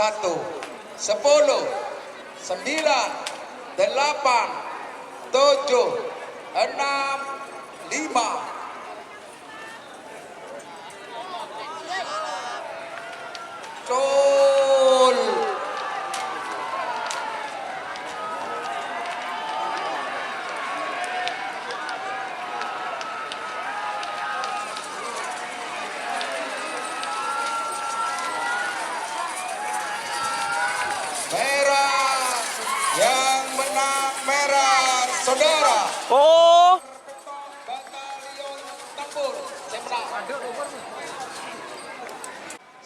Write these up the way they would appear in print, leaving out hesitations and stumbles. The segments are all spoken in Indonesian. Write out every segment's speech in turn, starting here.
1, 10, 9, 8, 7, 6, 5. Gol. Merah, yang menang merah, saudara. Oh, Batalion Tempur. Saya menang.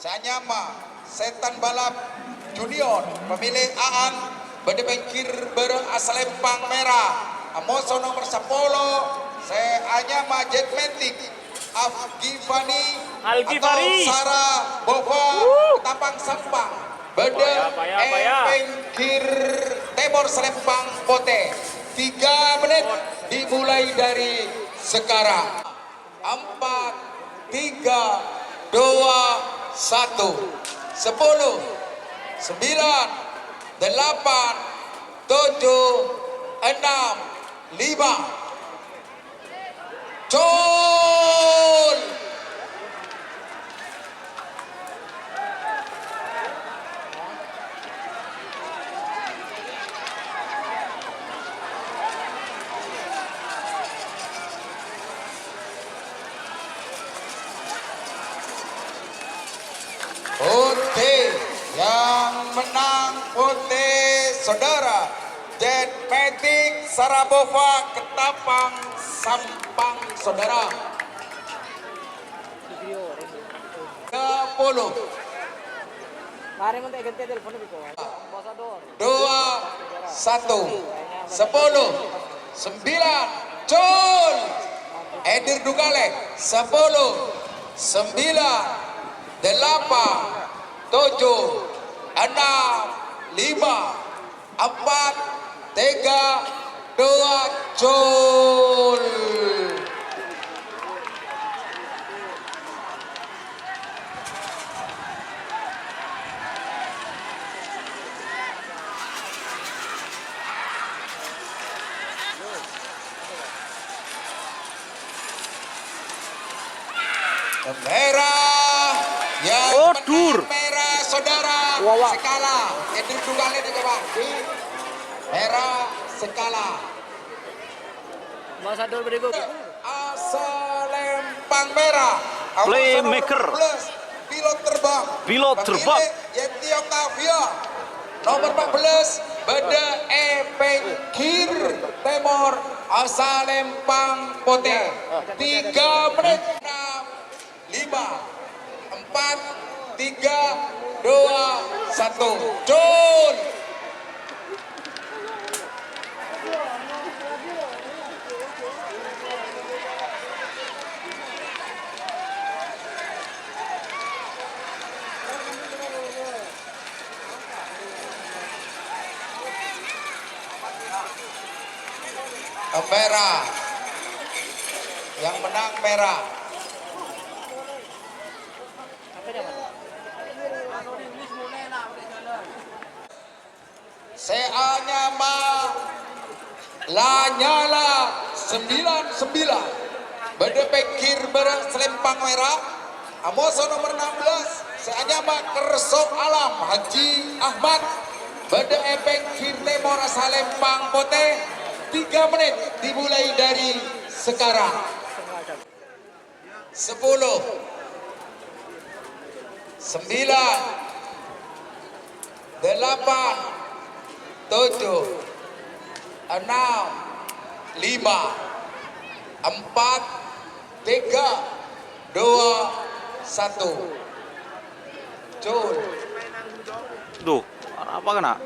Sanyama Setan Balap Junior pemilik Aan berdepengkir berasalempang merah Amoso nomor 10 Seanyama Jetmatic Algifani atau Sarah Bova Ketapang Sampang berde pengkir Timur Selempang Pote 3 menit dimulai dari sekarang 4 3 2 1 10 9 8 7 6 5 4 3 2 1 Col Putih yang menang putih saudara Jetmatic Sarabova Ketapang Sampang saudara 30 Mari mo tayo ganti telepon ko. Ambassador. 2 1 10 9 Col Edir Dugale 10 9 8 7 6 5 4 3 2 1 Col merah yang menang merah saudara skala Edir Dugale di bawah merah skala Ambassador berikut. Asalempang merah Playmaker. pilot terbang Yeti Octavia nomor 14 Beda Pengkir Timur Asalempang Pote 3 menit 6 5 4 3 2 1 Col merah yang menang merah Seanyama Lanyala 99 berdepengkir berang selempang merah Amoso nomor 16 Seanyama Kersok Alam Haji Ahmad berdepengkir Timur Salempang Pote 3 menit dimulai dari sekarang 10 9 8 7 6 5 4 3 2 1 Col Duh, apa kena?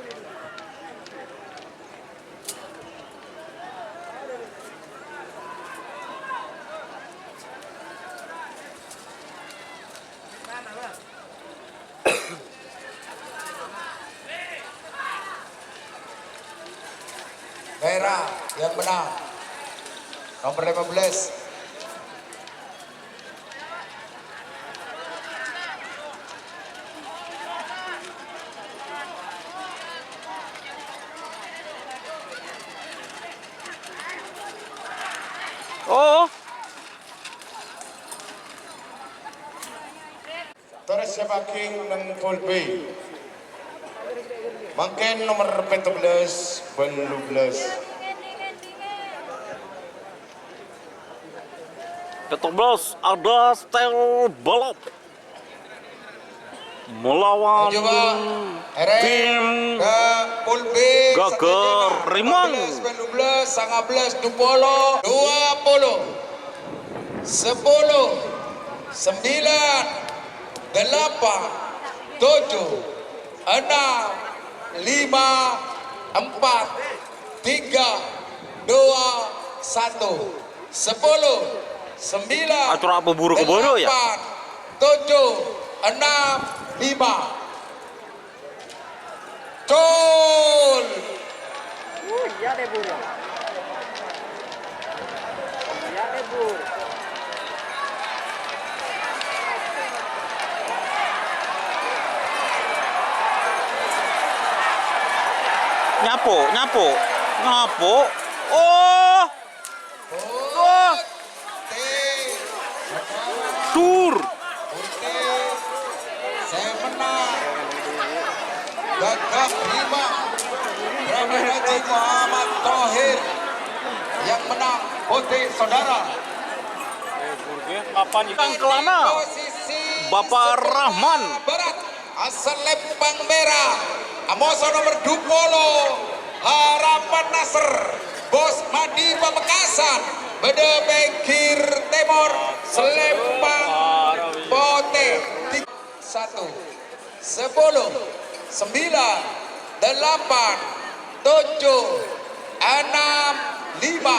merah yang menang nomor 15 Oh, Torres Sebaking ng Colby Mungkin nomor 14 12 14 ada style balap melawan coba tim ke Colby Gagar Rimang 12 19 20 20 10 9 8, 7, 6, 5, 4, 3, 2, 1. 10, 9, Atur apa buru ke bodoh ya? 8, 7, 6, 5. Col. Iya deh bur. Iya deh bur. Nyapo, nyapo, nyapo. Oh, Oh. tur. Saya menang. Gagap 5. Raden Haji Muhammad Thohir yang menang. Putih saudara. Kang Kelana, Posisi Bapak sebelah Rahman. Barat asal Lempang Merah. Amoso nomor 20. Harapan Nasr. Bos Madi Pamekasan. Bede Bengkir Timur. Selempang Pote. 1, 10, 9, 8, 7, 6, 5.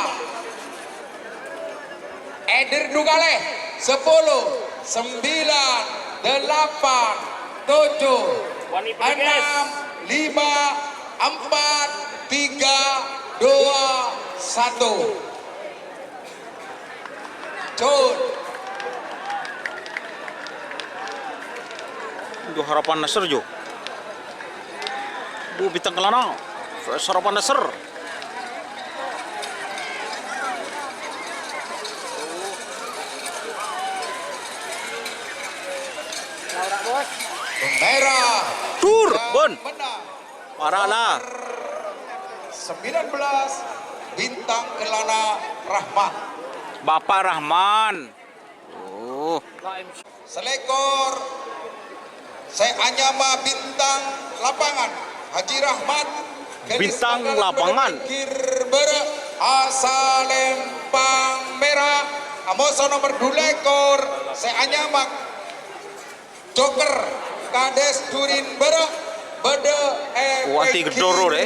Eder Dugale 10, 9, 8, 7, 6, 5, 4, 3, 2, 1. Cun. Itu harapan Nasr jo. Bu Bintang Kelana, harapan Nasr. Laura bos. Merah. Tur, yang Bon. menang. Parah lah. 19 Bintang Kelana Rahmat. Bapak Rahman. Oh, Selekor saya Anyama Bintang Lapangan Haji Rahmat. Bintang Lapangan. Kirbere asal Lempang Merah. Amoso nomor 2 lekor saya Anyama Joker Kades Turin Bere Bede Wati Gedoro deh.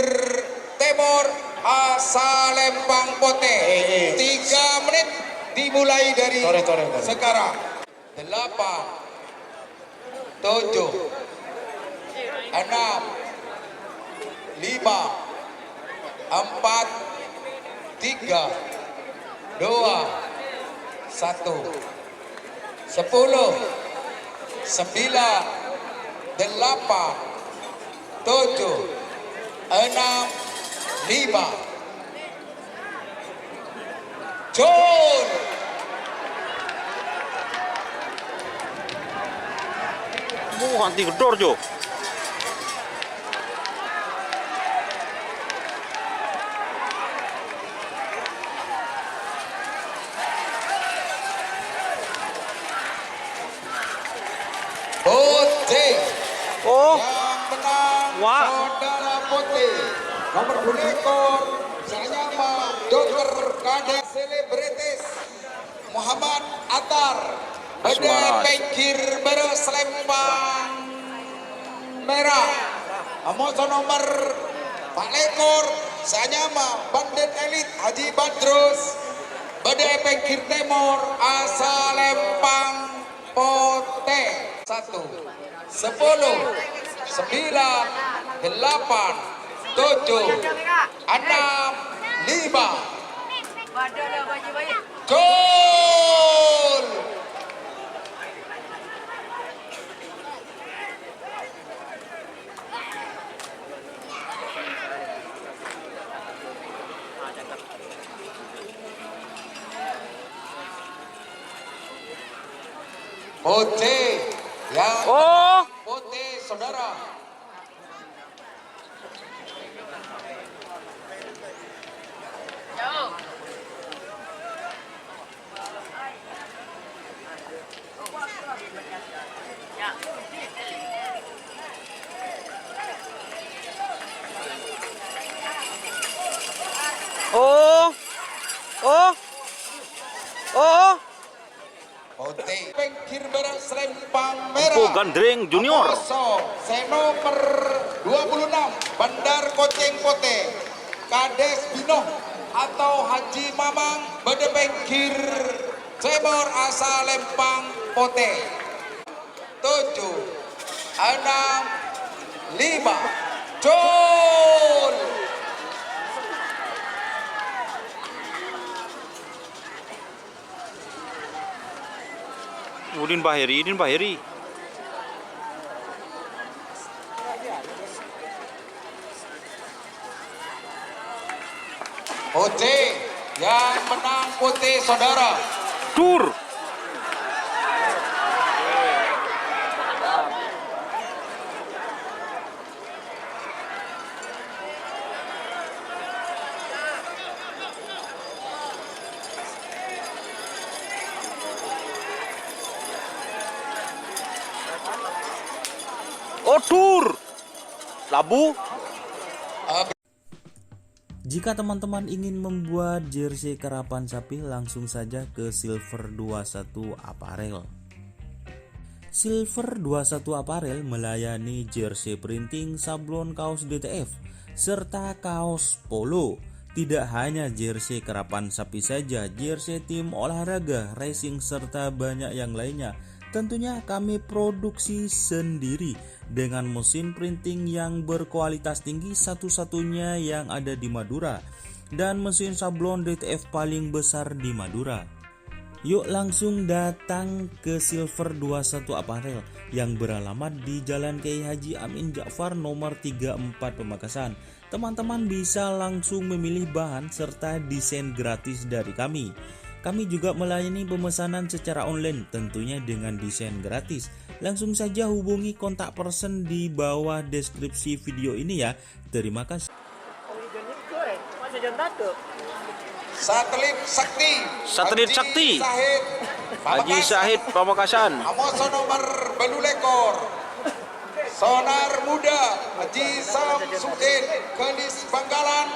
Timur asal Lempang Pote. 3 menit dimulai dari sekarang. 8, 7, 6, 5, 4, 3, 2, 1. 10, 9, 8, 7, 6, 5. Cun. bu anti gedor jo. Putih Oh, yang menang. Wah. Saudara Putih nomor 2 ekor saya Dokter Kadek Selebritis Muhammad Atar. Bede Aswaras. Pengkir Bere Selempang Merah. Amoso nomor 4 ekor saya Bandit Elit Haji Badrus. Bede Pengkir Timur asal Lempang Pote. 1, 10, 9, 8, 7, 6, 5. Gol. Putih yang oh, Putih saudara. oh, oh, oh. Putih Pengkir Bere Selempang Oh, Merah. Bandreng Junior. Amoso, nomor 26 Bandar Koceng Pote, Kades Binoh atau Haji Mamang Bedebengkir Cemor Asa Lempang Pote. 7, 6, 5, Jol. Udin Bahiri. Pote yang menang Pote saudara. Tur. Oh, tur. Labu. Jika teman-teman ingin membuat jersey karapan sapi, langsung saja ke Silver 21 Apparel. Silver 21 Apparel melayani jersey printing, sablon kaos DTF, serta kaos polo. Tidak hanya jersey karapan sapi saja, jersey tim olahraga, racing, serta banyak yang lainnya. Tentunya kami produksi sendiri dengan mesin printing yang berkualitas tinggi, satu-satunya yang ada di Madura, dan mesin sablon DTF paling besar di Madura. Yuk langsung datang ke Silver 21 Apparel yang beralamat di Jalan Kiai Haji Amin Ja'far nomor 34 Pamekasan. Teman-teman bisa langsung memilih bahan serta desain gratis dari kami. Kami juga melayani pemesanan secara online, tentunya dengan desain gratis. Langsung saja hubungi kontak person di bawah deskripsi video ini ya. Terima kasih. Satelit Sakti. Haji Sahid Pamekasan. Amoso nomor Belulekor. Sonar Muda Haji Samsudin Kelis Bangkalan.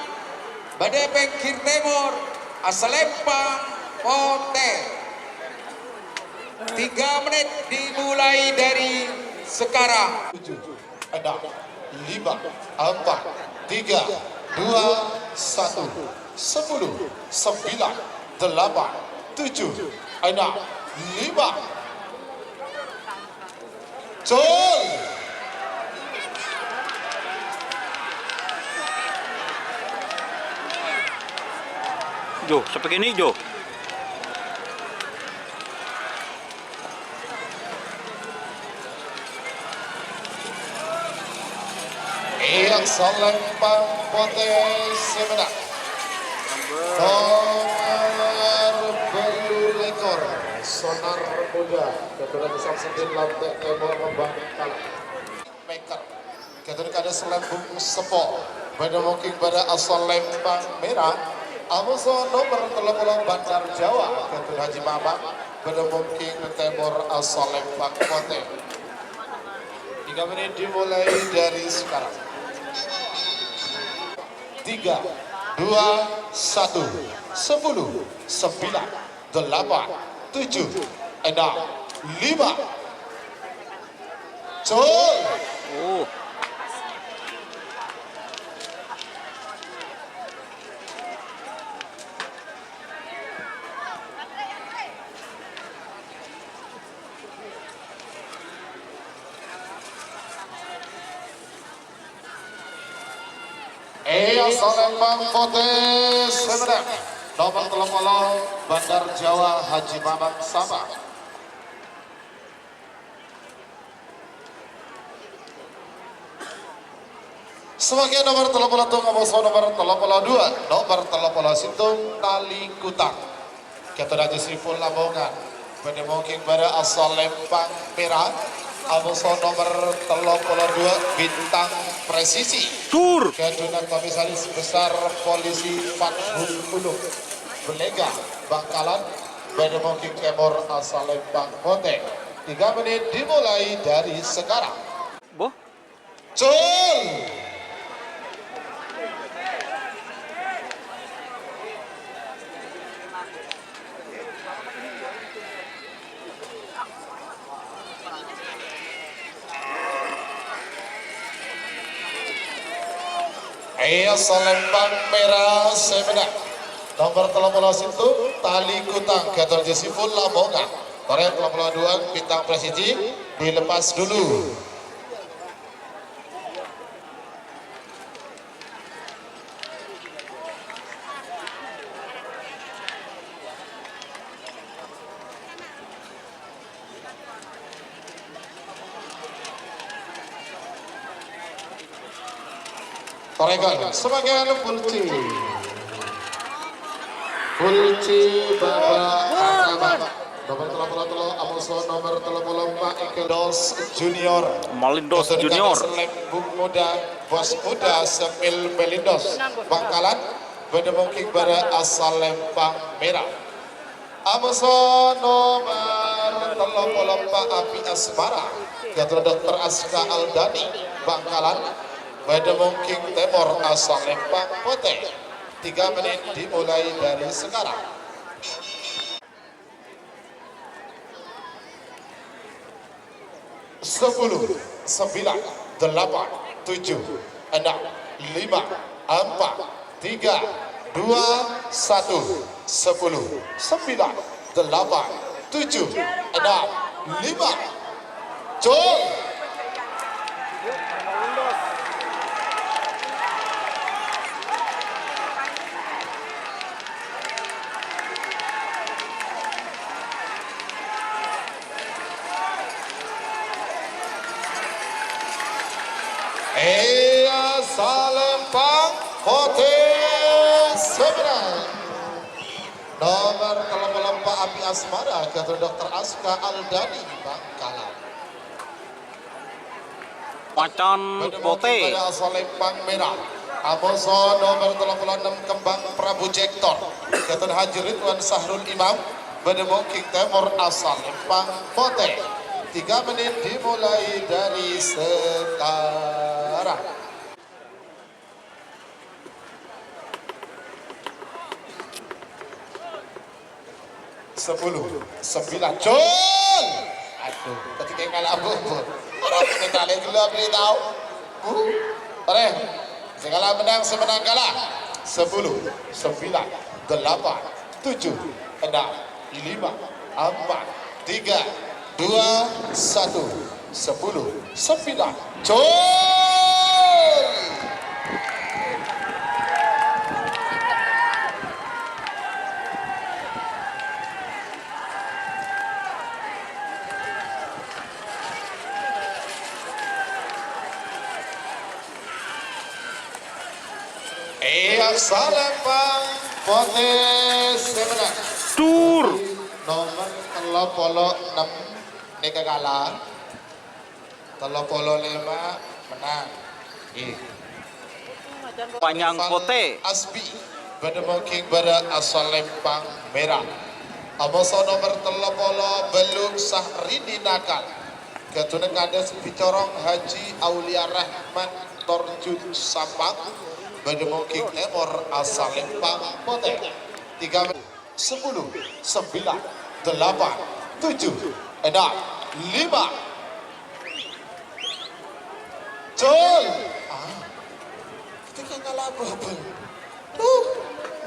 Bedebengkir Timur Asalempang Pote. 3 menit dimulai dari sekarang. 7, 6, 5, 4, 3, 2, 1, 10, 9, 8, 7, 6, 5. Jol. Jo, seperti ini Jo. Yang Salempang Pote semenang. Nomor Belulekor Sonar Muda Ketua Samsudin Lantai Timur Membangkal Maker Ketua Kada Selembung Sepo pada mungkin pada asal Lempang Merah. Amoso nomor 30 Bandar Jawa Ketua Haji Mamang pada mungkin Timur asal Lempang Pote. 3 menit dimulai dari sekarang. 3, 2, 1, 10, 9, 8, 7, 6, 5. Jol. Oh. Salembang Pote semenang. Nomor 30 Bandar Jawa Haji Mamang Sabah. Sebagai nomor 30 Amoso nomor 32 nomor 30 Sintung Tali Kutang Ketua Haji Sriful Lamongan pada mungkin pada asal Lempang Merah. Amoso nomor 32 Bintang Presisi Tur. Ketua Komisaris Besar Polisi Fathul Ulum Belega Bangkalan pada mungkin Kemor asal Lempang Pote. 3 menit dimulai dari sekarang. Boh. Jol. asal Lembang merah semenang. Nomor 13 itu tali kutang Gator Jesiful Lamongan. Toret 82 bintang presisi dilepas dulu. Toregan sebagai pulci. Pulci Bapak nomor 33 Amuso nomor 34 Ekeldos Junior Malindos Junior. Selembung muda bos muda Semil Melindos Bangkalan Bedemungking Bara asal Lempang Merah. Amuso nomor 34 Api Asmara Gator Dr. Aska Aldani Bangkalan Bedemungking Temor asal Lempang Pote. 3 menit dimulai dari sekarang. 10, 9, 8, 7, 6, 5, 4, 3, 2, 1, 10, 9, 8, 7, 6, 5, 4, 3, 2, 1, Jol. Salempang Pote sebenarnya nomor 34 Api Asmara Gator Dr. Aska Aldani Bangkalan Macan Pote. Salempang Merah Amoso nomor 36 Kembang Prabu Jektor Gator Haji Ridwan Sahrul Imam Bedemungking Temor asal Lempang Pote. 3 menit dimulai dari sekarang. 10, 9, Jol. Aduh, ketika kalah bubur. Orang ini tali gelap ini tahu. Tarik. Segala menang semenang kalah. 10, 9, 8, 7, 6, 5, 4, 3, 2, 1, 10, 9, Jol. Salempang Pote semenang. Tur. Nomor 36 neka kalah. 35 menang. Panjang Pote. Asbi Bedemungking Bara asal Lempang Merah. Amoso nomor 30 Beluk Sahrini Nakal. Ketunek Kades Picorong Haji Aulia Rahman Torjun Sampang Bedemungking Temor asal Lempang Pote. 3 10, 9, 8, 7, 6, 5 Jol. Ketika kalah bubur.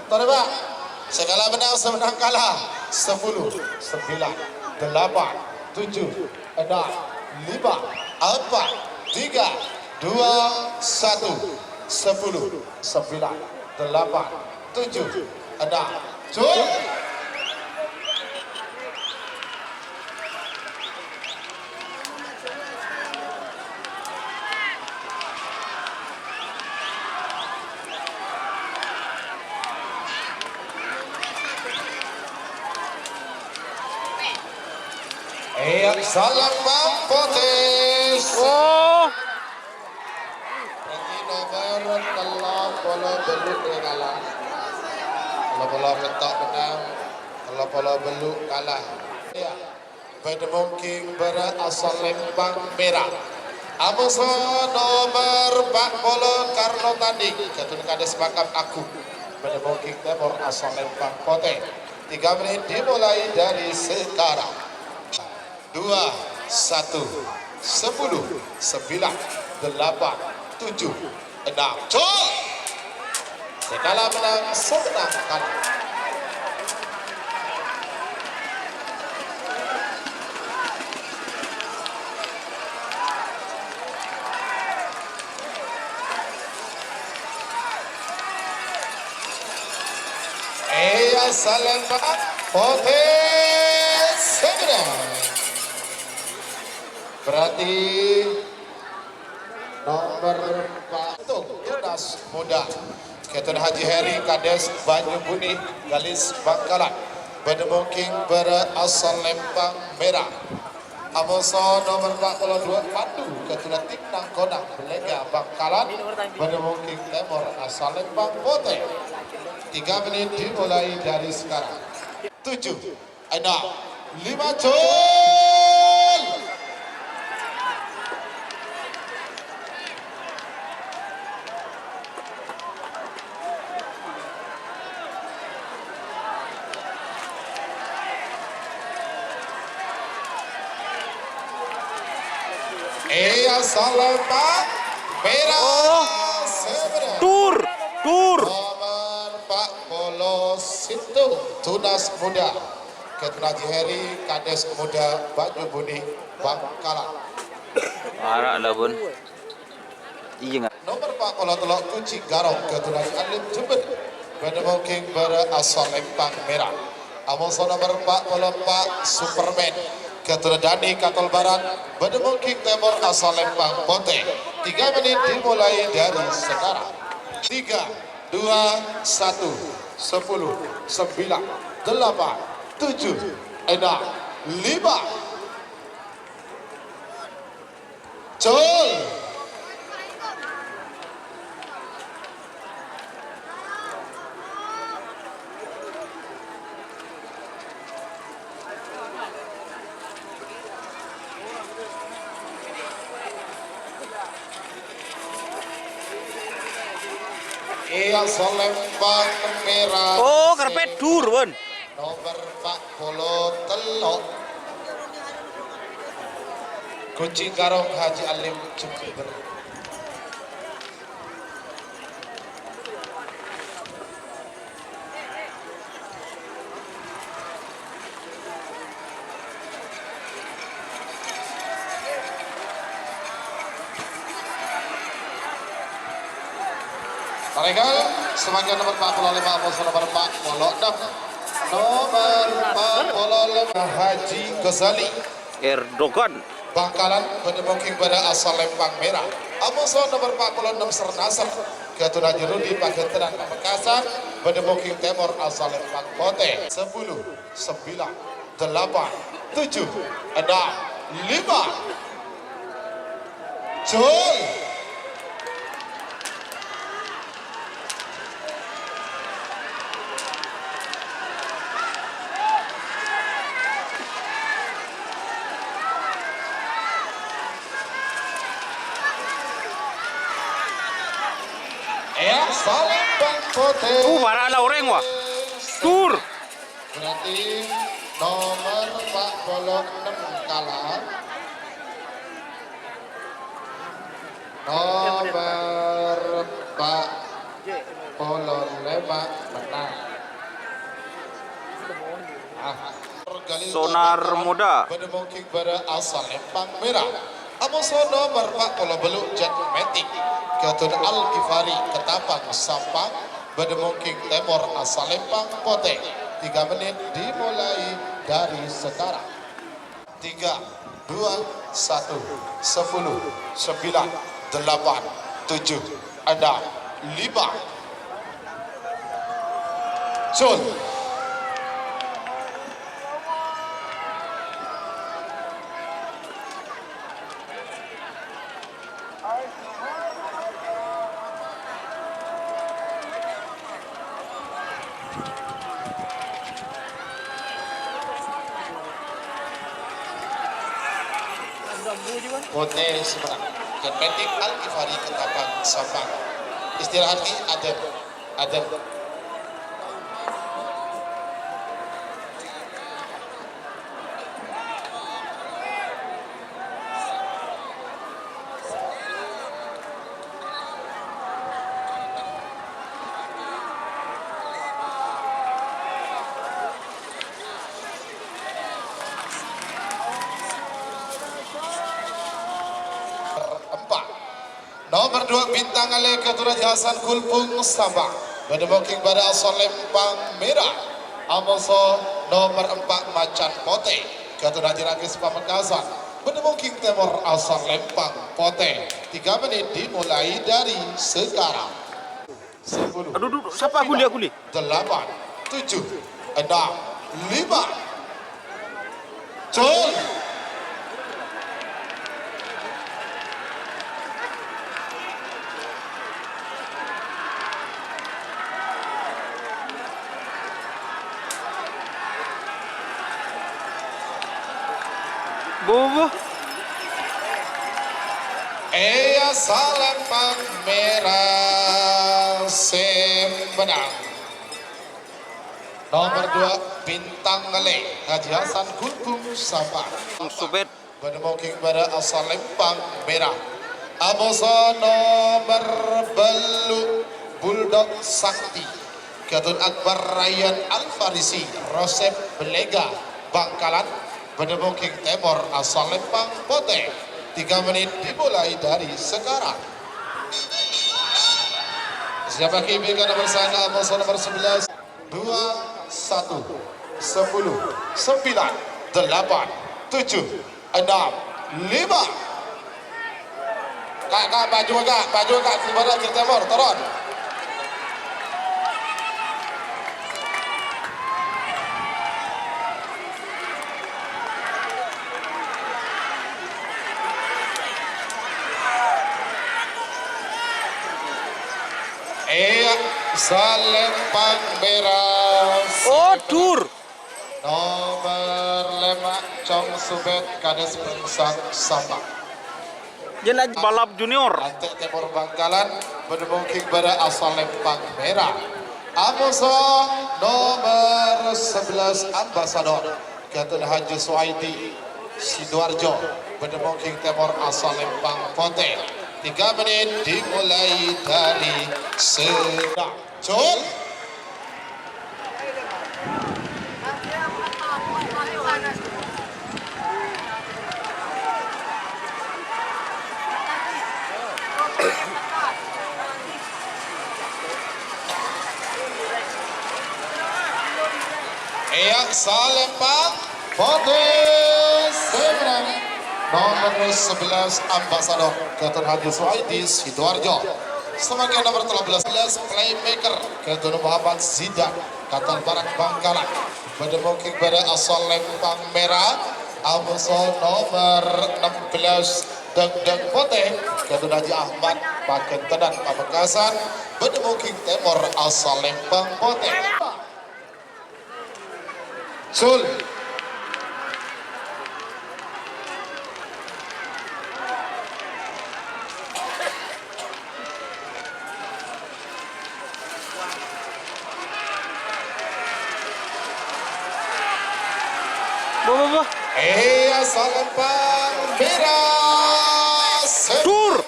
Tarik Pak. Segala menang semenang kalah. 10, 9, 8, 7, 6, 5, 4, 3, 2, 1, 10, 9, 8, 7, 6, Jol. Salam Potes. Oh. Ini nomor kalau beluk dia kalah. Kalau petak menang, kalau beluk kalah. Ya. Bedemungking Bara asal Lempang Merah. Amoso nomor 40 Carlo Tanding. Jatuh kades makam aku. Bedemungking Temor asal Lempang Pote. 3 menit dimulai dari sekarang. 2, 1, 10, 9, 8, 7, 6, Jol. Sekala menang, semenang kalah. Salembang Pote semenang. Berarti nomor 4 Tunas Muda Ketun Haji Heri Kades Banyu Buni Galis Bangkalan Bedemungking berasal Lembang Merah. Amoso nomor 42 Pandu Ketun Tiknang Konang Belega Bangkalan Bedemungking Temor asal Lembang Pote. 3 menit dimulai dari sekarang. 7, 6, 5, Jol! Salembang Merah sebenarnya. Tur. Nomor 40 Situ Tunas Muda Ketun Haji Heri Kades Muda Banyu Buni Bangkalan. Arak lah bun. Iya nggak? Nomor 40 Telok Kunci Garong Ketun Haji Alim Jember Bedemungking berasal Lembang Merah. Amoso nomor 44 Superman Ketun Dani Katol Barat Bedemungking Temor asal Lembang Pote. 3 menit dimulai dari sekarang. 3, 2, 1, 10, 9, 8, 7, 6, 5. Jol! Salembang Merah. Oh, karpet dur bun. Nomor 40 Telok Kunci Garong Haji Alim Jember. Mereka sebagai nomor 45 Amoso nomor 46 nomor 45 Haji Ghazali Erdogan. Bangkalan Bedemungking pada asal Lembang Merah. Amoso nomor 46 Sernasar Ketun Haji Rudi Pageteran Pamekasan Bedemungking Temor asal Lembang Pote. 10, 9, 8, 7, 6, 5. Jol! Salembang Pote. Barak lah orang wah. Tur. Berarti nomor 46 kalah. Nomor 45 menang. Sonar Muda. Bedemungking pada asal Lembang Merah. Amoso nomor 40 Beluk Jet Matic Ketun Al-Ghifari Ketapang Sampang Bedemungking Temor asal Lembang Pote. 3 menit dimulai dari sekarang. 3, 2, 1, 10, 9, 8, 7, 6, 5. Jol! Pote Semarang dan Metik Al-Ghifari Ketapang Sampang. Istirahat di Aden. Nomor 2 bintang Ale Ketua Haji Hasan Kulpung Sabang. Berdemoking pada asal Lempang Merah. Amoso nomor 4 Macan Pote. Ketua Haji Ragis Pamekasan. Berdemoking Timur asal Lempang Pote. 3 menit dimulai dari sekarang. 10. Aduh, aduh, siapa kuli? 8, 7, 6, 5. Col. Bobo. Lempang Merah Sembenang. Nomor 2 bintang Ale Haji Hasan Kulpung Sabang. Subet. Berdemoking pada asal Lempang Merah. Amoso nomor belu Bulldog Sakti. Ketun Akbar Ryan Al-Farisi. Rosep Belega Bangkalan. Berdemoking Timur asal Lempang Pote. 3 menit dimulai dari sekarang. Siapa kibirkan nomor sana Amoso nomor 11 2 1 10 9 8 7 6 5. Kak, baju kak, sebenarnya ke Timur, turun. Lempang Merah. Oh, dur. Nomor 5 Chong Subet Kades Pengsang Sabang. Jangan balap junior. Lantai Timur Bangkalan berdemoking pada asal Lempang Merah. Amoso nomor 11 Ambasador Ketun Haji Suhaidi Sidoarjo berdemoking Timur asal Lempang Pote. 3 menit dimulai dari sekarang. Col. Lempang Pote Sembenang. Nomor 11 Ambasador Ketun Haji Suhaidi Sidoarjo. Sebagai nomor 13 playmaker Ketun Muhammad Zidan Katal Barat Bangkalan. Berdemoking pada asal Lempang Merah. Amoso nomor 16 Deng Pote Ketun Haji Ahmad Pakentenan Pamekasan. Berdemoking Timur asal Lempang Pote. Sul. Bobo. Asal Lempang Merah. Dur.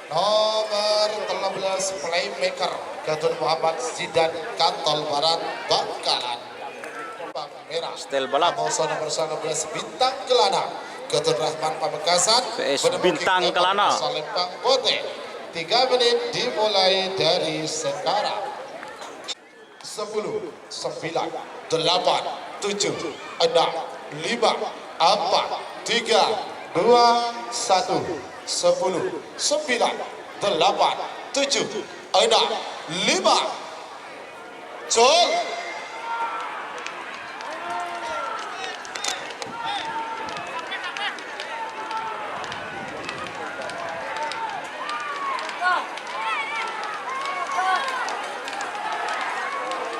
Nomor 13 playmaker Ketun Muhammad Zidan Kantol Barat Bangkalan. Lempang Merah. Stel balap. Amoso nomor 19 Bintang Kelana Ketun Rahman Pamekasan. PS Berdemoking Bintang Timur Kelana. asal Lempang Pote. 3 menit dimulai dari sekarang. 10 9 8 7 6 5 4 3 2 1 10 9 8 7 6 5 Col.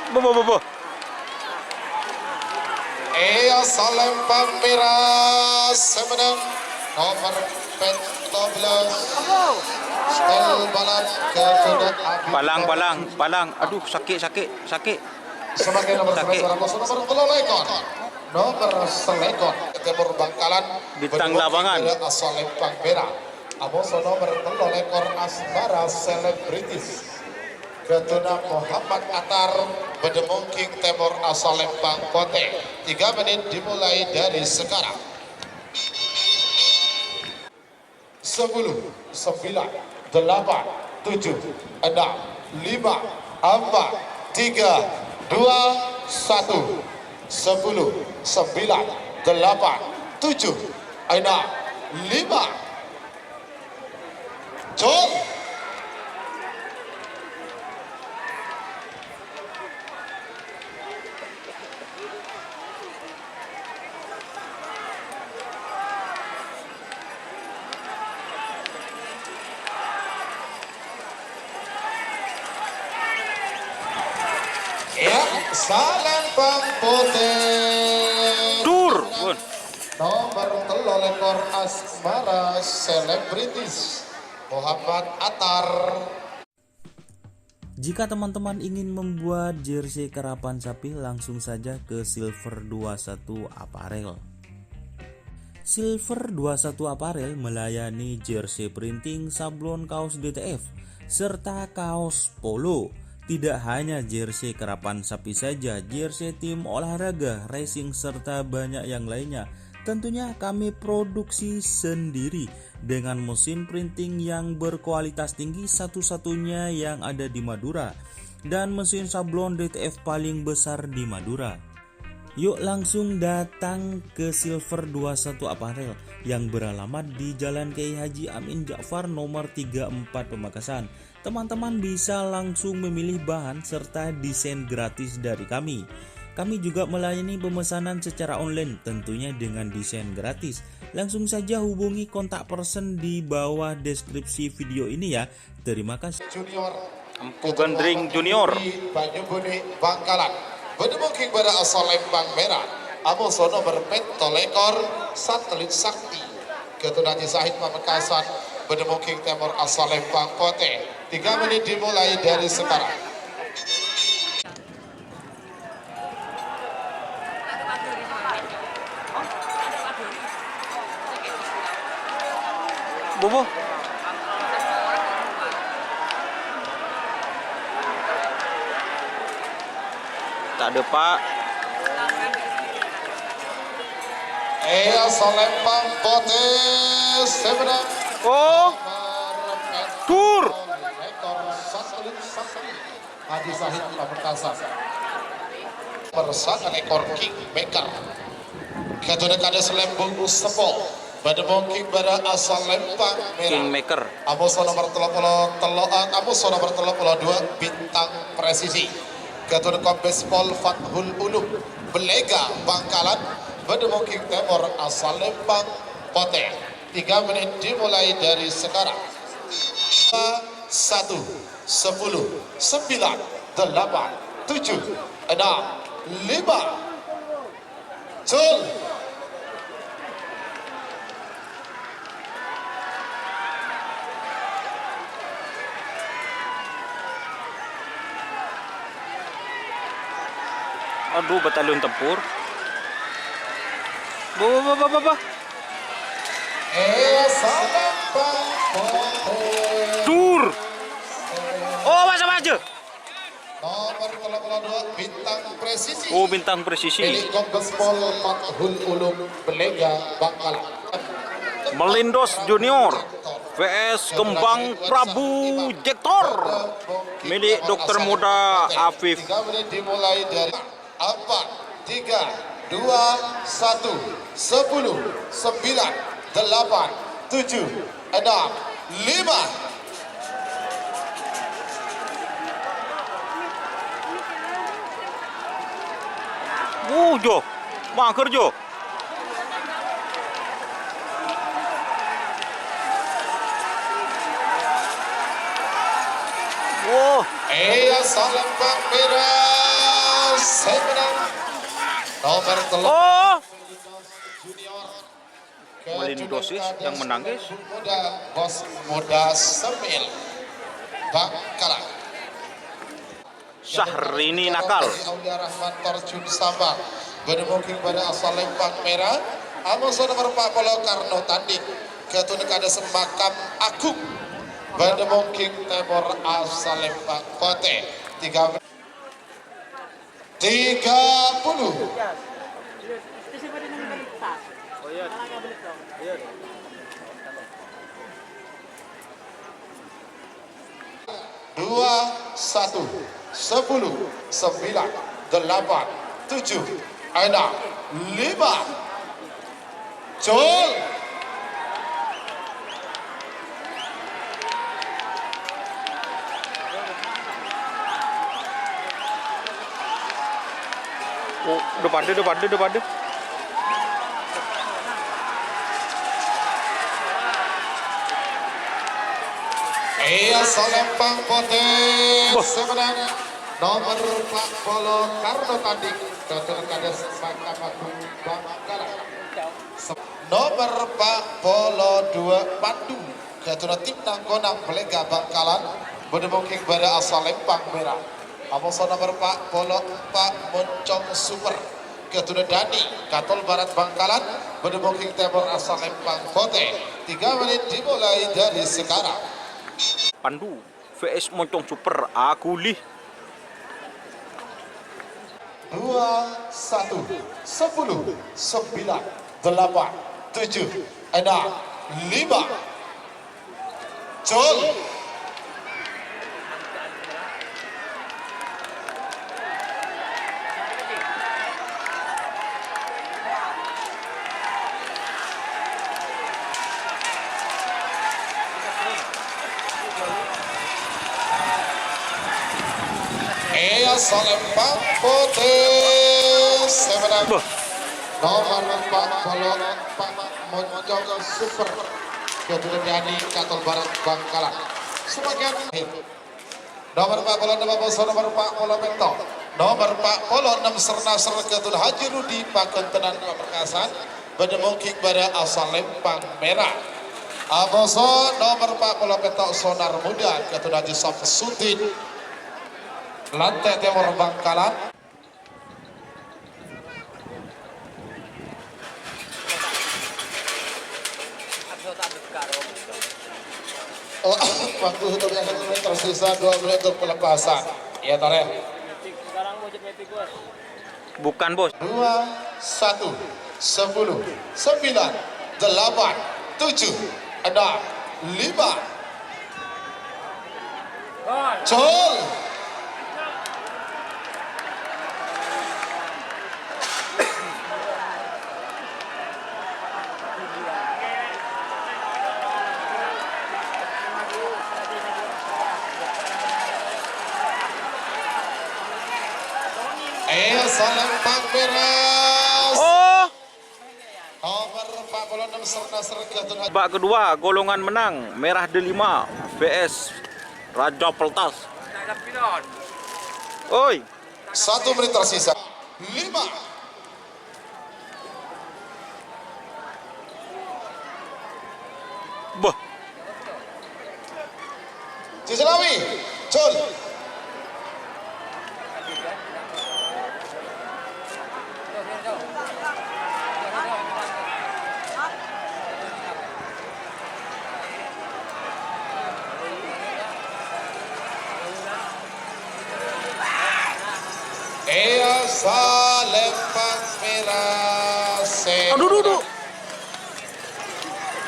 Bobo. Asal Lempang Merah Sembenang. Nomor 14 Stel balap Ketun Palang. Aduh, sakit. Sebagai nomor Sakit. 11 nomor Telolekon. Nomor Selekon Timur Bangkalan. Bintang lapangan. Asal Lempang Merah. Amoso nomor Telolekor Asmara Selebritis. Ketuna Muhammad Atar Bedemungking Timur asal Lempang Pote. 3 menit dimulai dari sekarang. 10 9 8 8, 7, 6, 5, 4, 3, 2, 1, 10, 9, 8, 7, 6, 5. Jol. Ya, Salembang Putih. Dur. Bun. Nomor 3 lekor asmara selebritis Muhammad Atar. Jika teman-teman ingin membuat jersey karapan sapi, langsung saja ke Silver 21 Apparel. Silver 21 Apparel melayani jersey printing, sablon kaos DTF, serta kaos polo. Tidak hanya jersey karapan sapi saja, jersey tim olahraga, racing, serta banyak yang lainnya. Tentunya kami produksi sendiri dengan mesin printing yang berkualitas tinggi, satu-satunya yang ada di Madura, dan mesin sablon DTF paling besar di Madura. Yuk langsung datang ke Silver 21 Apparel yang beralamat di Jalan Kiai Haji Amin Ja'far nomor 34 Pamekasan. Teman-teman bisa langsung memilih bahan serta desain gratis dari kami. Kami juga melayani pemesanan secara online, tentunya dengan desain gratis. Langsung saja hubungi kontak person di bawah deskripsi video ini ya. Terima kasih. Junior Empu Gandring Junior. Banyubuni Bangkalan. Bedemungking pada asal Lembang Merah. Amosono berpento lekor satelit sakti. Keturunan Sahid Pamekasan. Bedemungking Timur asal Lembang Putih. 3 menit dimulai dari sekarang. Bobo. Tak ada pak. Asal Lembang Putih sebenarnya. Oh. Dur. Lekor satelit sakti. Haji Sahid Pamekasan. Bersama ekor King Maker. Keturunan kada selembung Usepo. Bademongking pada asal Lembang Merah. Kingmaker. Amuso nomor 32 bintang presisi. Keturunan Kombes Pol Fathul Ulum Belega Bangkalan. Bademongking Timur asal Lembang Putih. 3 menit dimulai dari sekarang. 1, 10, 9, 8, 7, 6, 5. Jul. Aduh, batalion tempur. Bawa. Salembang Putih. Dur. Oh, masa. Nomor 32 bintang presisi. Oh, bintang presisi. Milik Kombes Pol Fathul Ulum Belega Bangkalan. Melindos Junior vs Kembang Prabu Jektor milik dokter muda Afif. 3 menit dimulai dari 4, 3, 2, 1, 10, 9, 8, 7, 6, 5. Jo, mangker Jo. Wow, Salembang Merah sebenarnya nomor 3 oh, Junior. Melindosis yang menangis. Bos muda Semil Bangkalan. Syahrini Nakal. Aulia Rahman Torjun Sabang. Bedemungking pada asal Lembang Merah. Amuso nomor 40 Karno Tanding. Ketunik ada Semakam Agung. Bedemungking Timur asal Lembang Putih. 30. 1, 10, 9, 8, 7, 6, 5. Jol. Oh, depan dia. Iya Salempang Poten Wah. sebenarnya nomor 40 Karno Tanding Dr. Kades Mahkamah Bangkalan nomor 42 Bandung Ketua Tim Nanggonang Belega Bangkalan Bedemungking pada asal Lempang Merah Amoso nomor 44 Moncong Super Ketua Dani Katol Barat Bangkalan Bedemungking Timur asal Lempang Poten 3 menit dimulai dari sekarang. Pandu VS Moncong Super Agulih. 2, 1, 10, 9, 8, 7, 6, 5. Jol. Salempang Putih sebenarnya Bah. nomor 44 Moncong Super Ketua Dani Katol Barat Bangkalan sebagian nomor 40 nomor 40 Bento nomor 46 Sernaser Ketua Haji Rudi Pakentenan Perkasan Bedemungking pada asal Lempang Merah Aboso nomor 40 Bento Sonar Muda Ketua Haji Samsudin Lantai Timur Bangkalan. Oh, waktu untuk yang tersisa 2 menit untuk pelepasan. Iya, Tore. Sekarang mau metik bos. Bukan, Bos. 2, 1, 10, 9, 8, 7, 6, 5. Jol. Salempang Merah. Oh, Nomor 46 Sernaser Ketua babak kedua golongan menang Merah Delima VS Raja Peltas. Oi, 1 menit tersisa 5. bah. Ciselawi Jol. Salempang Merah Aduh.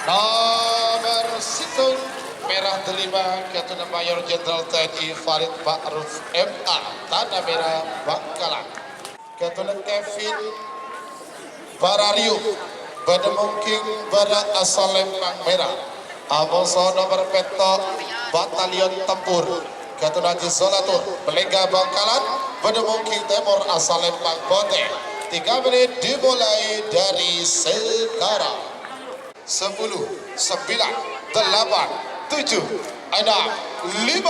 nomor 1 Merah Delima Ketua Mayor Jenderal TNI Farid Ma'ruf MA Tanah Merah Bangkalan Ketua Kevin Barario Bedemungking pada asal Lempang Merah Aboso nomor peto Batalion Tempur Ketua Haji Solatur Belega Bangkalan Bedemungking Timur asal Lempang Pote 3 menit dimulai dari sekarang 10, 9, 8, 7, 6, 5.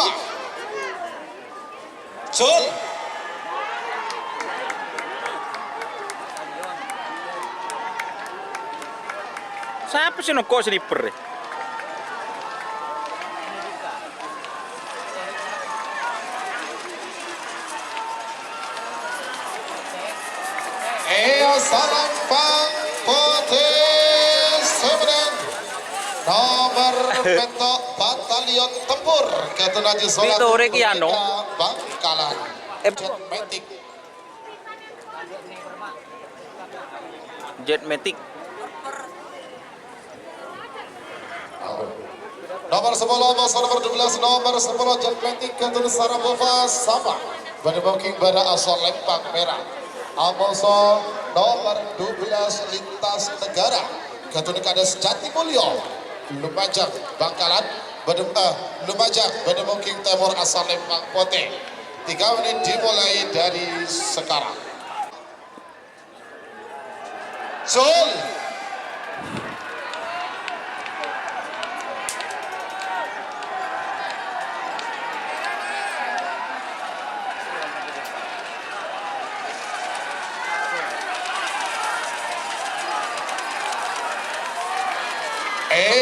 Jol. Siapa sih noko sniper? Salempang Putih sebenarnya nomor peto Batalion Tempur Ketua Haji Solatur Vito Regiano. Bangkalan Jetmatic Jetmatic. Nomor 10, nomor 12, nomor 10 Jetmetik Ketun Sarabova sama. Pada booking pada asal Lempang Merah. Amoso nomor 12 Lintas Negara Ketun Kades Jatimulyo. Lumajang Bangkalan. Lumajang pada booking Timur asal Lempang Pote. 3 menit dimulai dari sekarang. Sol.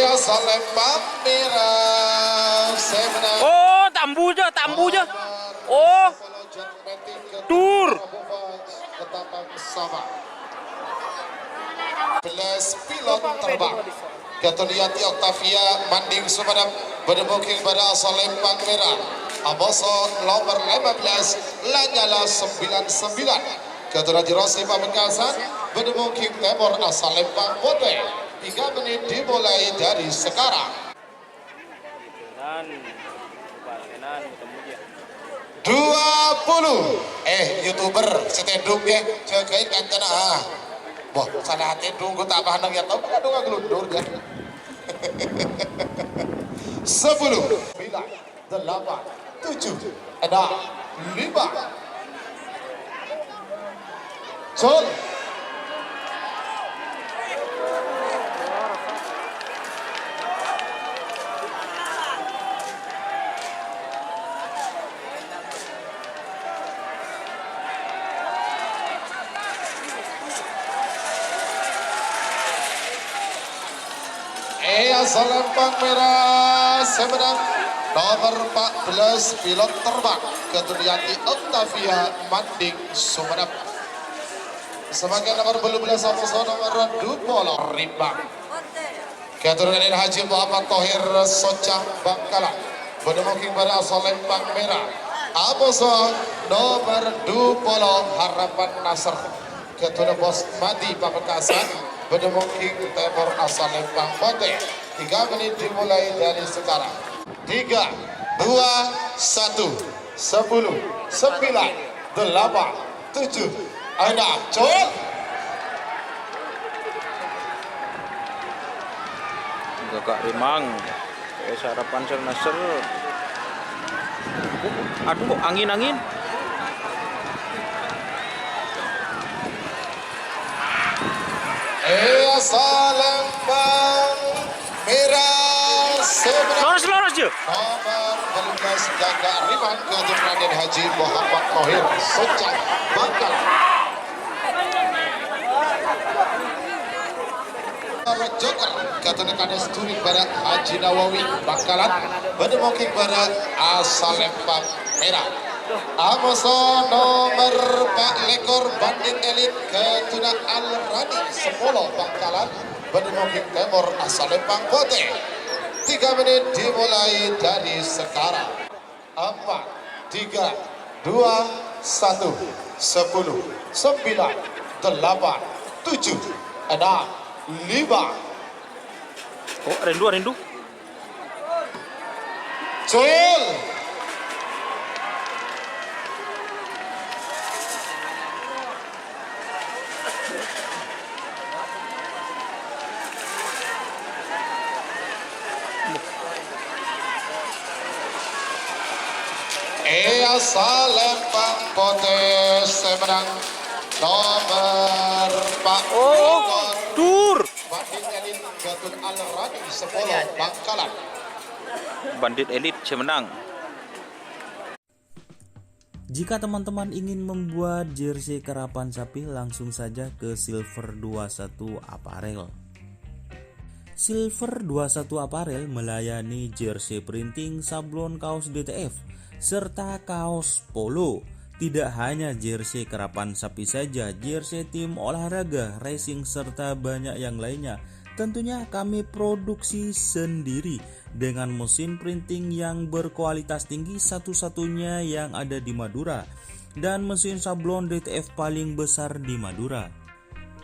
Asal Lempang Merah. Oh, tambu aja. Oh, tur. Belas pilot terbang. Ketoliati Octavia Manding Sumenep berdebuking pada asal Lempang Merah. Amoso nomor 15 Lanyala 99. Ketolaji Rossi Pamekasan berdebuking Timur asal Lempang Pote. 3 menit dimulai dari sekarang. 20 YouTuber setedung ya jagain kancana boh salah tedung gue tak pandang ya tau kan dong gelundur ya 10 9 8 7 6 5 Sol. Asal Lempang Merah semenang nomor 14 pilot terbang Ketoliati Octavia Manding Sumenep. Sebagai nomor 12 nomor Dupolo Rimbang Ketoliati Haji Muhammad Thohir Socang Bangkalan berdebuking pada asal Lempang Merah. Aboso nomor Dupolo Harapan Nasr Ketoliati Bos Madi Pamekasan berdebuking Timur asal Lempang Pote. 3 menit dimulai dari sekarang. 3, 2, 1, 10, 9, 8, 7, 6, Col. Gagak Rimang. Harapan Nasr. Aduh, angin. Asal Lempang Merah sebenarnya Lurus je. nomor 12 Gagak Rimang Ketun Raden Haji Muhammad Thohir Socang Bangkalan. Joker Ketun Kades Turing Barat Haji Nawawi Bangkalan berdebuking Barat asal Lempang Merah. Amoso nomor 4 lekor Bandit Elit Ketuna Al-Rani Sepolo Bangkalan berdebuking Timur asal Lempang Pote. 3 menit dimulai dari sekarang. 4, 3, 2, 1, 10, 9, 8, 7, 6, 5. Oh, rindu. Col. Asal Lempang Pote semenang nomor 4 Tur. Bandit Elit Ketun Al-Rani Sepolo Bangkalan. Bandit Elit menang. Jika teman-teman ingin membuat jersey karapan sapi, langsung saja ke Silver 21 Apparel. Silver 21 Apparel melayani jersey printing, sablon kaos DTF, serta kaos polo. Tidak hanya jersey karapan sapi saja, jersey tim olahraga, racing, serta banyak yang lainnya. Tentunya kami produksi sendiri dengan mesin printing yang berkualitas tinggi, satu-satunya yang ada di Madura, dan mesin sablon DTF paling besar di Madura.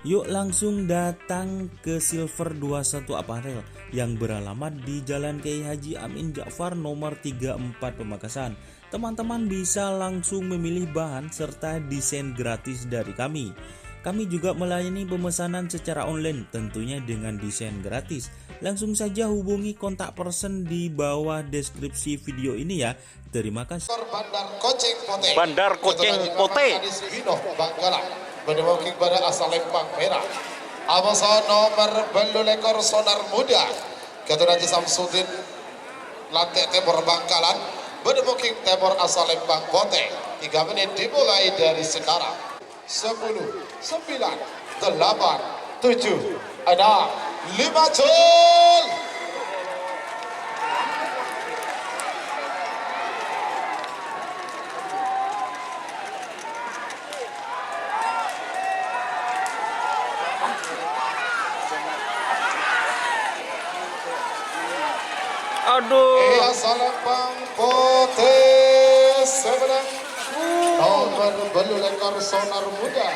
Yuk langsung datang ke Silver 21 Apparel yang beralamat di Jalan Kiai Haji Amin Ja'far nomor 34 Pamekasan. Teman-teman bisa langsung memilih bahan serta desain gratis dari kami. Kami juga melayani pemesanan secara online tentunya dengan desain gratis. Langsung saja hubungi kontak person di bawah deskripsi video ini ya. Terima kasih. Bandar Koceng Pote. Bandar Koceng Pote. Bangkalan. Berdemoking pada asal Lempang Merah. Abasa nomor belu lekor sonar muda. Ketua Haji Samsudin Lantek Timur Bangkalan. Berdemoking Timur asal Lempang Pote. 3 menit dimulai dari sekarang. 10, 9, 8, 7, 6, 5 jol. Aduh. Asal Lempang Pote sebenang nomor belu lekor sonar muda.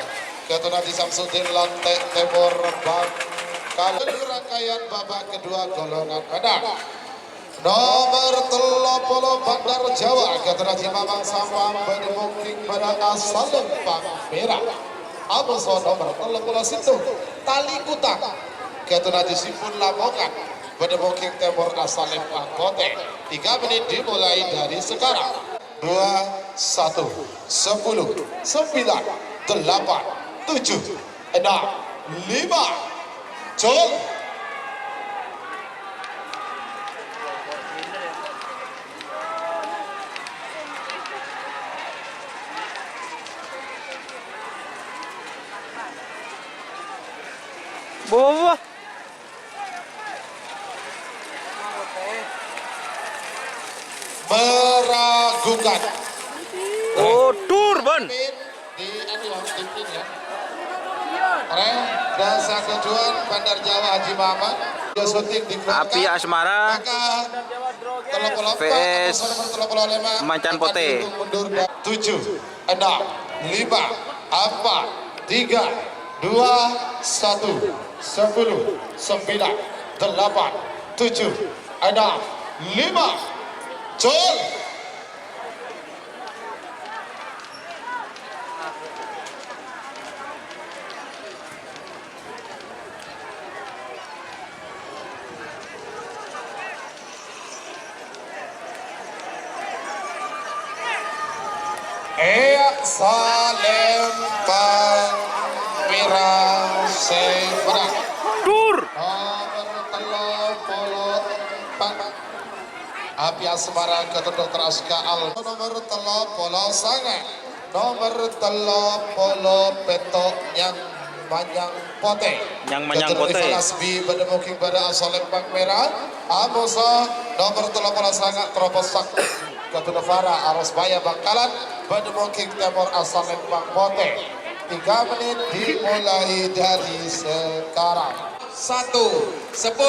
Ketua Haji Samsudin Lantek Timur Bangkalan. Rangkaian babak kedua golongan menang. Nomor 30 Bandar Jawa. Ketua Haji Mamang Sampam berdemoking pada asal Lempang Merah. Abasa nomor 31 Tali Kutang. Ketua Haji Sipun Lamongan berdemoking Timur asal Lempang Pote. 3 menit dimulai dari sekarang. 2, 1, 10, 9, 8, 7, 6, 5 jol. Bawa. Meragukan. Oh, tur, Ban. Di tim ya. Dasar kejuan Bandar Jawa Haji Maman. Syuting di Api Asmara VS Macan Pote. 7, 6, 5, 4, 3, 2, 1, 10, 9, 8, 7, 6, 5, jol. Salempang Merah seberang. Tur. Nomor 34 Api Asmara Ketua Dr. Aska Al. Nomor 30 Sangat. Nomor 30 Petok yang Manyang Pote. Yang Manyang Pote. Asbi berdemoking pada asal Lempang Merah. Amosa nomor 30 Sangat Terobosak. Ketua Nevara Aros Baya Bangkalan berdemoking Timur asal Lempang Pote. 3 menit dimulai dari sekarang. 1, 10, 9,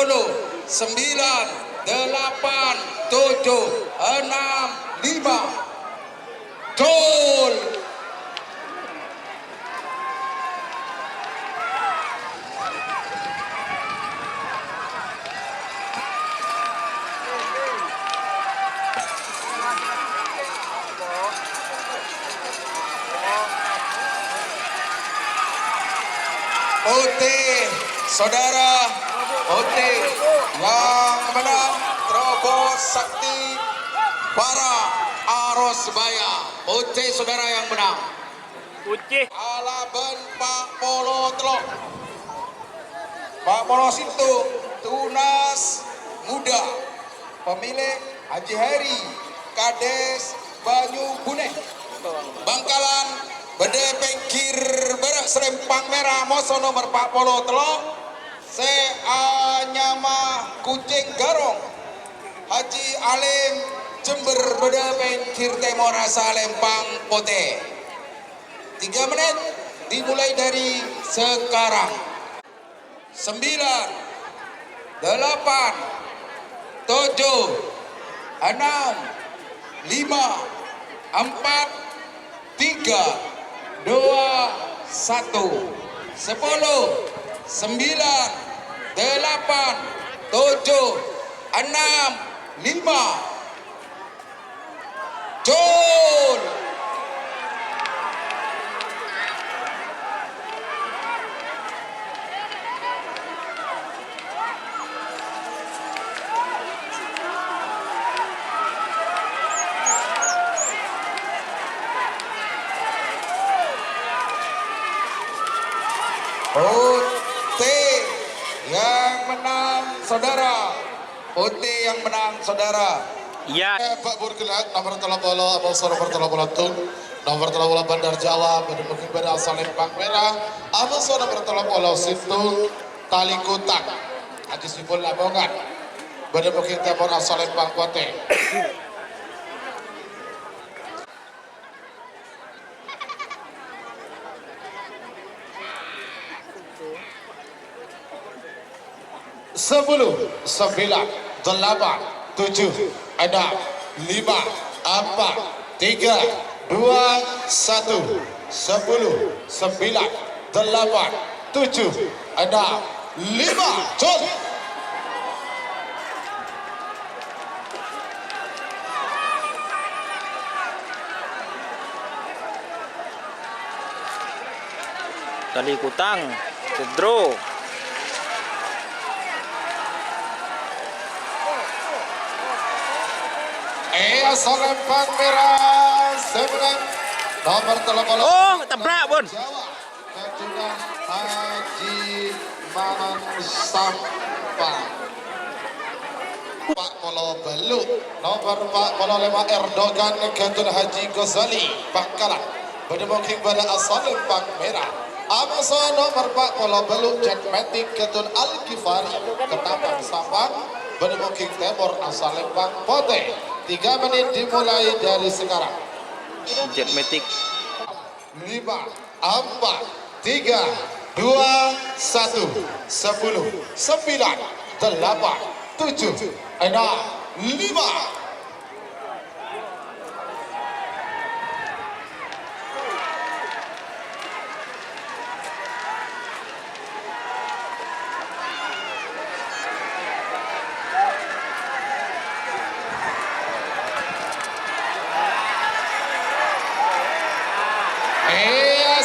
8, 7, 6, 5 jol. Pote, saudara Pote yang menang terobos sakti para Aros Baya. Pote saudara yang menang. Putih. Alaban Pak Polo Telok. Pak Polo Sintu Tunas Muda. Pemilik Haji Heri Kades Banyu Buneh. Bangkalan Bede Pengkir Berak Serempang Merah Moso nomor 40 Telok. Se Anyama Kucing Garong Haji Alim Jember Bede Pengkir Timur Asa Lempang Pote. 3 menit dimulai dari sekarang. 9, 8, 7, 6, 5, 4, 3, 2, 1. 10, 9, 8, 7, 6, 5. Jol. Putih yang menang saudara. Putih yang menang saudara. Ya. Pak Burgelat nomor 30 Abang Soro nomor 30 nomor 30 Bandar Jawa berdemukung pada asal Lempang Merah Abang Soro nomor 30 Situ Tali Kutak Haji Sipul Lamongan berdemukung Timur asal Lempang Kote. Sepuluh, 9, 8, 7, 6, 5, 4, 3, 2, 1, 10, 9, 8, 7, 6, 5, 4, 3, 2, 1, jol. Tali Kutang, Pedro. Asal Lempang Merah seberang nomor 30. Oh, tabrak pun. Jawa Ketua Haji Manan Sampang Pak Polo Beluk nomor 45 Erdogan Ketua Haji Ghazali Bangkalan berdemukung pada asal Lempang Merah Amasa nomor 4 Polo Beluk Jetmatic Ketua Al-Kifari Ketapang Sampang berdemukung Timur asal Lempang Pote. 3 menit dimulai dari sekarang. Jetmatic. 5, 4, 3, 2, 1, 10, 9, 8, 7, 6, 5,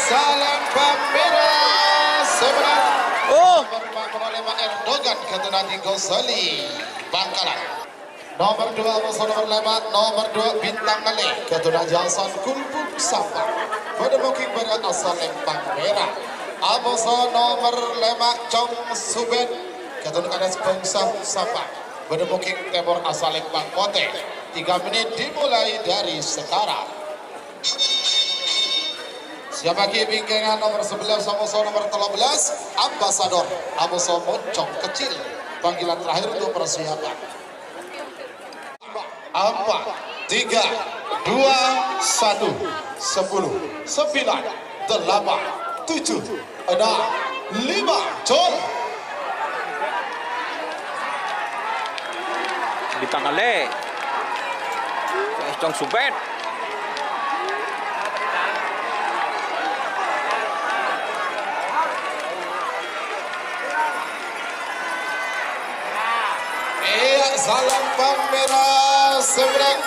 Salam Merah seberang nomor 45 Erdogan Ketua Haji Ghazali Bangkalan nomor 2 Amasa nomor 5 nomor 2 Bintang Malay Ketua Haji Hasan Kulpuk Sampang berdemukung pada asal Lempang Merah Amasa nomor 5 Chong Suben Ketua Kades Bangsa Sampang berdemukung Timur asal Lempang Kote. 3 menit dimulai dari sekarang. Siapa lagi bingkingan nomor 11 Amoso nomor 13 Ambasador Amoso Moncong Kecil panggilan terakhir untuk persiapan 4, 3, 2, 1, 10, 9, 8, 7, 6, 5 jol. Ditangale. Chong Subet. Salam Merah seberang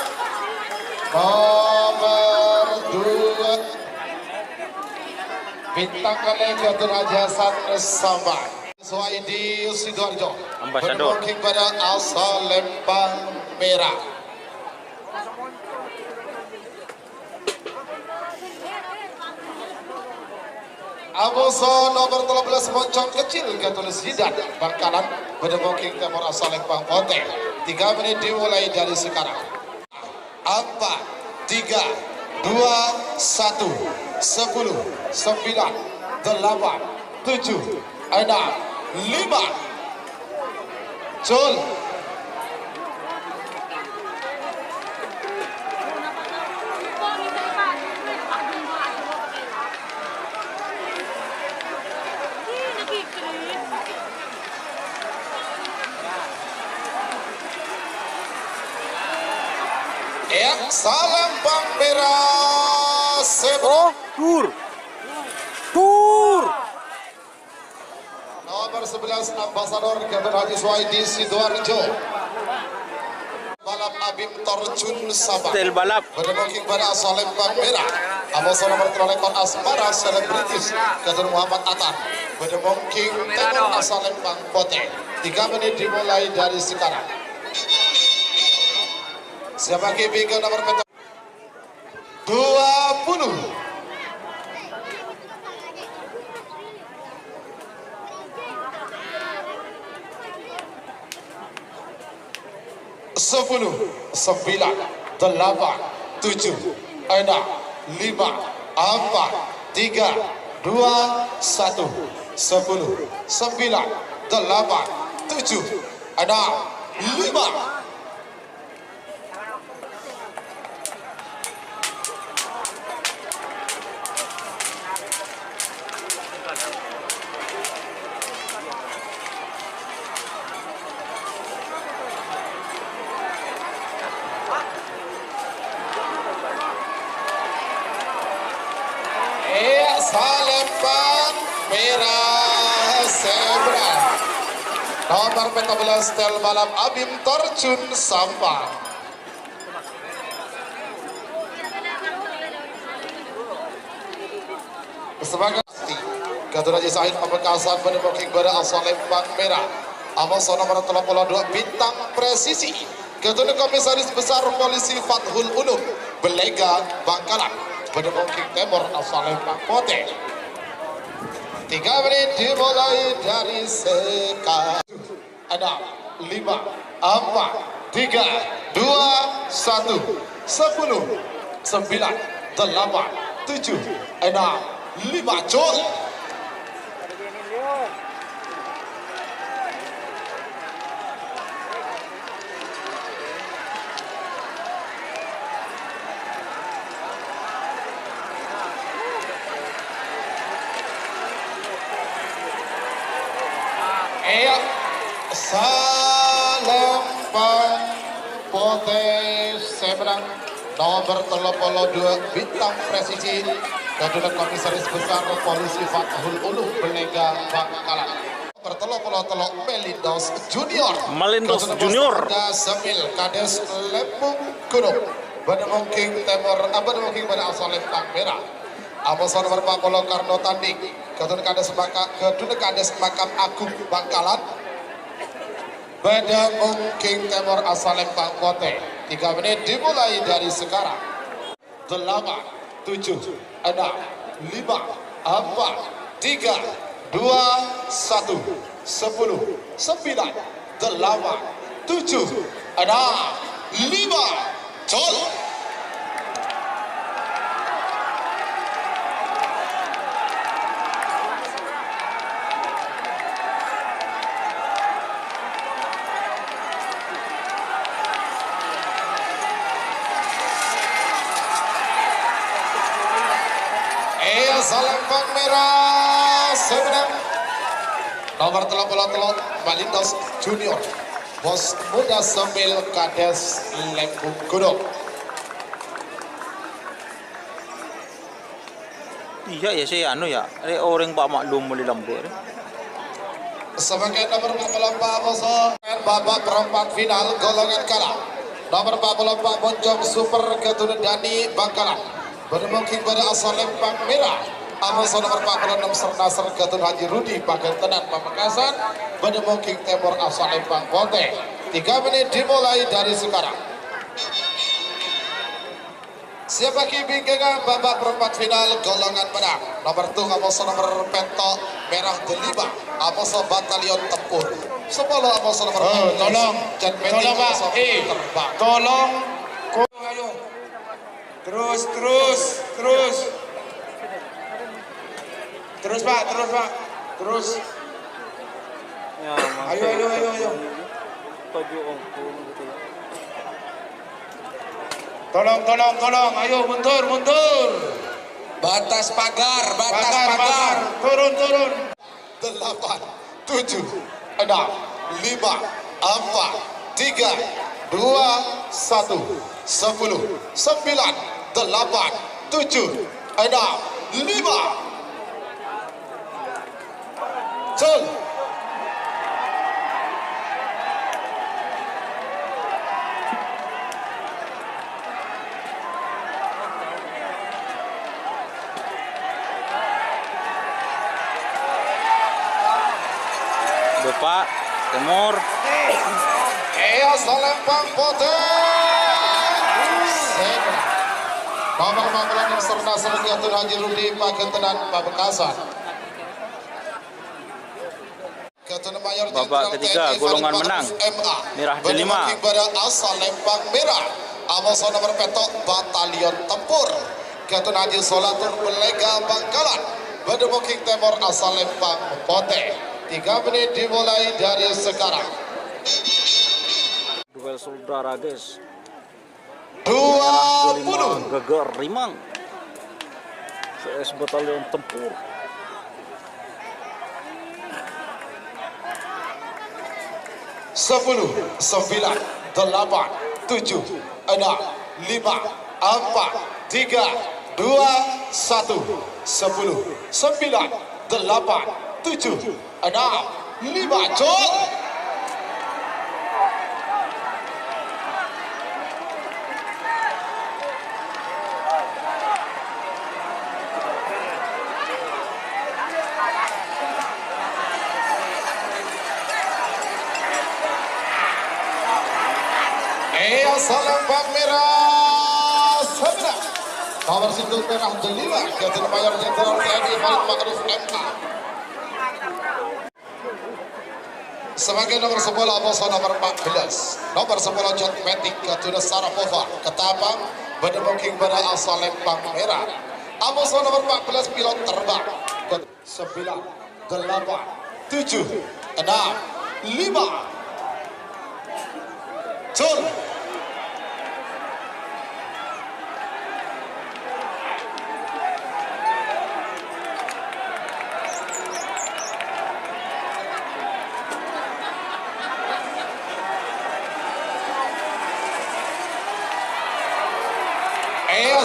nomor 2 Bintang Kale Ketua Haji Hasan Sampang Suhaidi Sidoarjo Ambasador berdemukung pada asal Lempang Merah Amoso nomor 13 Moncong Kecil Ketua Sidat Bangkalan berdemukung Timur asal Lempang Pote. 3 menit dimulai dari sekarang. 4, 3, 2, 1, 10, 9, 8, 7, 6, 5 jol. Salam Merah seberang tur. Tur. Nomor 11 Ambasador Kapten Haji Suhaidi Sidoarjo. Balap Abim Torjun Sabah. Style balap. Berdemoking pada asal Lembang Merah. Amosor nomor lekor Asmara Selebritis Kapten Muhammad Atar. Berdemoking tenor asal Lembang Pote. 3 menit dimulai dari sekarang. Siapa KB ke nomor peta 20. Sepuluh, 9, 8, 7, 6, 5, 4, 3, 2, 1, 10, 9, 8, 7, 6, 5. Salembang Merah Zebra. Nomor 14 Tel Balap Abim Torjun Sampang. Sebagai Kapten Haji Said Pamekasan Berdemoking pada asal Lembang Merah. Amosor nomor 32 Bintang Presisi. Ketua Komisaris Besar Polisi Fathul Ulum Belega Bangkalan. Berdemoking Timur asal Lembang Pote. 3 menit dimulai dari sekarang. 6, 5, 4, 3, 2, 1, 10, 9, 8, 7, 6, 5, jol. Salembang Pote Seberang nomor 32 Bintang Presisi Kapten Komisaris Besar Polisi Fathul Ulum Belega Bangkalan. Nomor 33 Melindos Junior. Melindos Junior. Semil Kades Lembung Gunung. Berdemoking Timur berdemoking pada asal Lembang Merah. Amosor nomor 40 Karno Tanding. Kapten Kades Makam Agung Bangkalan. Berdemoking Timur asal Lembang Pote. 3 menit dimulai dari sekarang. 8, 7, 6, 5, 4, 3, 2, 1, 10, 9, 8, 7, 6, 5. Jol. Salembang Merah Sebenang nomor 33 Melindos Junior. Bos muda Semil Kades Lembung Gunung. Iya ya saya ya. Orang Pak Maklum boleh lampu. Sebagai nomor 44 Bosor babak perempat final golongan kalah. Nomor 44 Bonjong Super Keturunan Dani Bangkalan. Berdemoking pada asal Lembang Merah. Amosor nomor 46 Sernasar Kapten Haji Rudi Pagentenan Pamekasan. Berdemoking Timur asal Lembang Pote. 3 menit dimulai dari sekarang. Siapa kibing kegang babak perempat final golongan menang. Nomor 2 Amosor nomor pentok Merah Delima. Amosor Batalion Tempur. 10 Amosor nomor tolong Pak, tolong. Ayo. Terus Pak, terus. Ya, Ayo. Tolong. Ayo mundur. Batas pagar. Turun. 8, 7, 6, 5, 4, 3, 2, 1, 10, 9, 8, 7, 6, 5. Jol. Bapak Timur. Selempang putih. Zebra. Nomor 14 Serna Sergiatun Haji Rudi Paketenan Pamekasan. Babak ketiga golongan menang merah delima. Asal Lempang Merah Amoso nomor petok Batalion Tempur Ketun Haji Solatur Belega Bangkalan Bedemuking Timur asal Lempang Pote. 3 menit dimulai dari sekarang. Duel saudara guys. 20 Geger Rimang VS Batalion Tempur. 10, 9, 8, 7, 6, 5, 4, 3, 2, 1, 10, 9, 8, 7, 6, 5, 4, 3, 2, 1, jol. Selempang merah Zebra. Nomor situ merah delima Ketun Mayor Jenderal TNI Khalid Ma'ruf MA. Sebagai nomor 10 Amoso nomor 14. Nomor 10 John Metik Ketun Sarapova Ketapang Bedemuking pada asal Lempang Merah. Amoso nomor 14 pilot terbang 9, 8, 7, 6, 5 jol.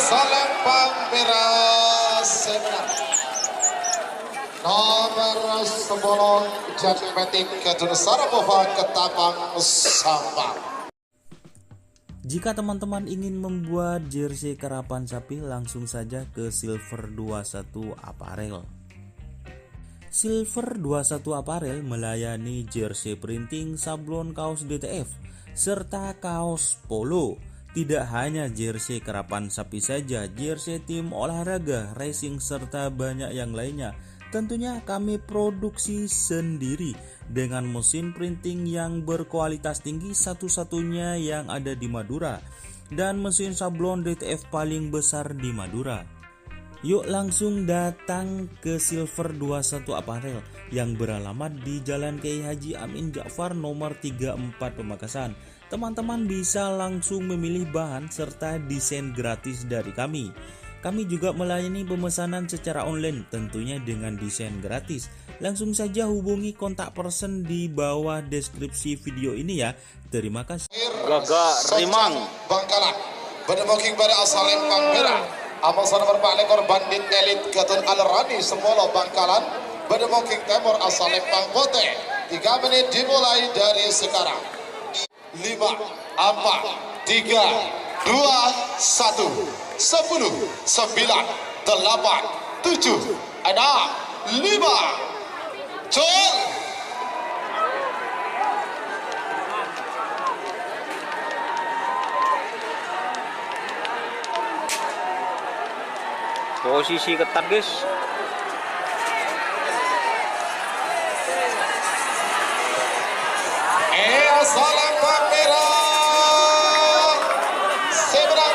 Selempang merah Zebra. Nomor 10 John Metik Ketun Sarapova Ketapang Sampang. Jika teman-teman ingin membuat jersey karapan sapi, langsung saja ke Silver 21 Apparel. Silver 21 Apparel melayani jersey printing, sablon kaos DTF, serta kaos polo. Tidak hanya jersey karapan sapi saja, jersey tim olahraga, racing, serta banyak yang lainnya. Tentunya kami produksi sendiri dengan mesin printing yang berkualitas tinggi, satu-satunya yang ada di Madura, dan mesin sablon DTF paling besar di Madura. Yuk langsung datang ke Silver 21 Apparel yang beralamat di Jalan Kiai Haji Amin Ja'far nomor 34 Pamekasan. Teman-teman bisa langsung memilih bahan serta desain gratis dari kami. Kami juga melayani pemesanan secara online, tentunya dengan desain gratis. Langsung saja hubungi kontak person di bawah deskripsi video ini ya. Terima kasih. Geger Rimang Bangkalan Bedemuking pada asal Lempang Merah. Amoso nomor 4 lekor bandit elit Ketun Al-Rani Semolo Bangkalan Bedemuking Timur asal Lempang Pote. 3 menit dimulai dari sekarang. 5, 4, 3, 2, 1, 10, 9, 8, 7, 6, 5, jol. posisi ketat guys. Selempang merah Zebra.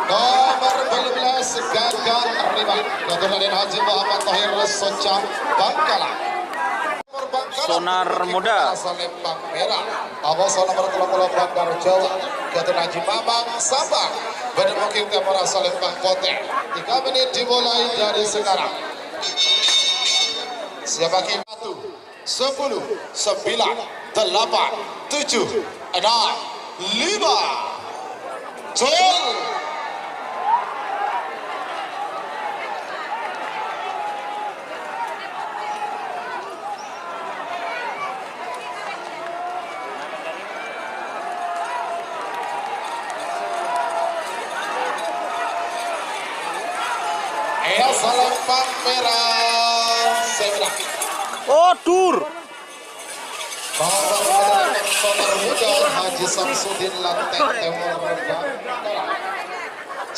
Nomor 12 Gagal Rimang Ketun Raden Haji Muhammad Tahir Soca Bangkalan. Sonar Muda Selempang merah Amoso nomor 30 Bandar Jawa Ketun Haji Mamang Sabang Bedemuking Timur asal Lempang Pote. 3 menit dimulai dari sekarang. Siapa kim 1, 10, 9, 8, 7, 6, 5 jol. Selempang merah Zebra. Oh, tur. Nomor muda Haji Samsudin Lantek Temur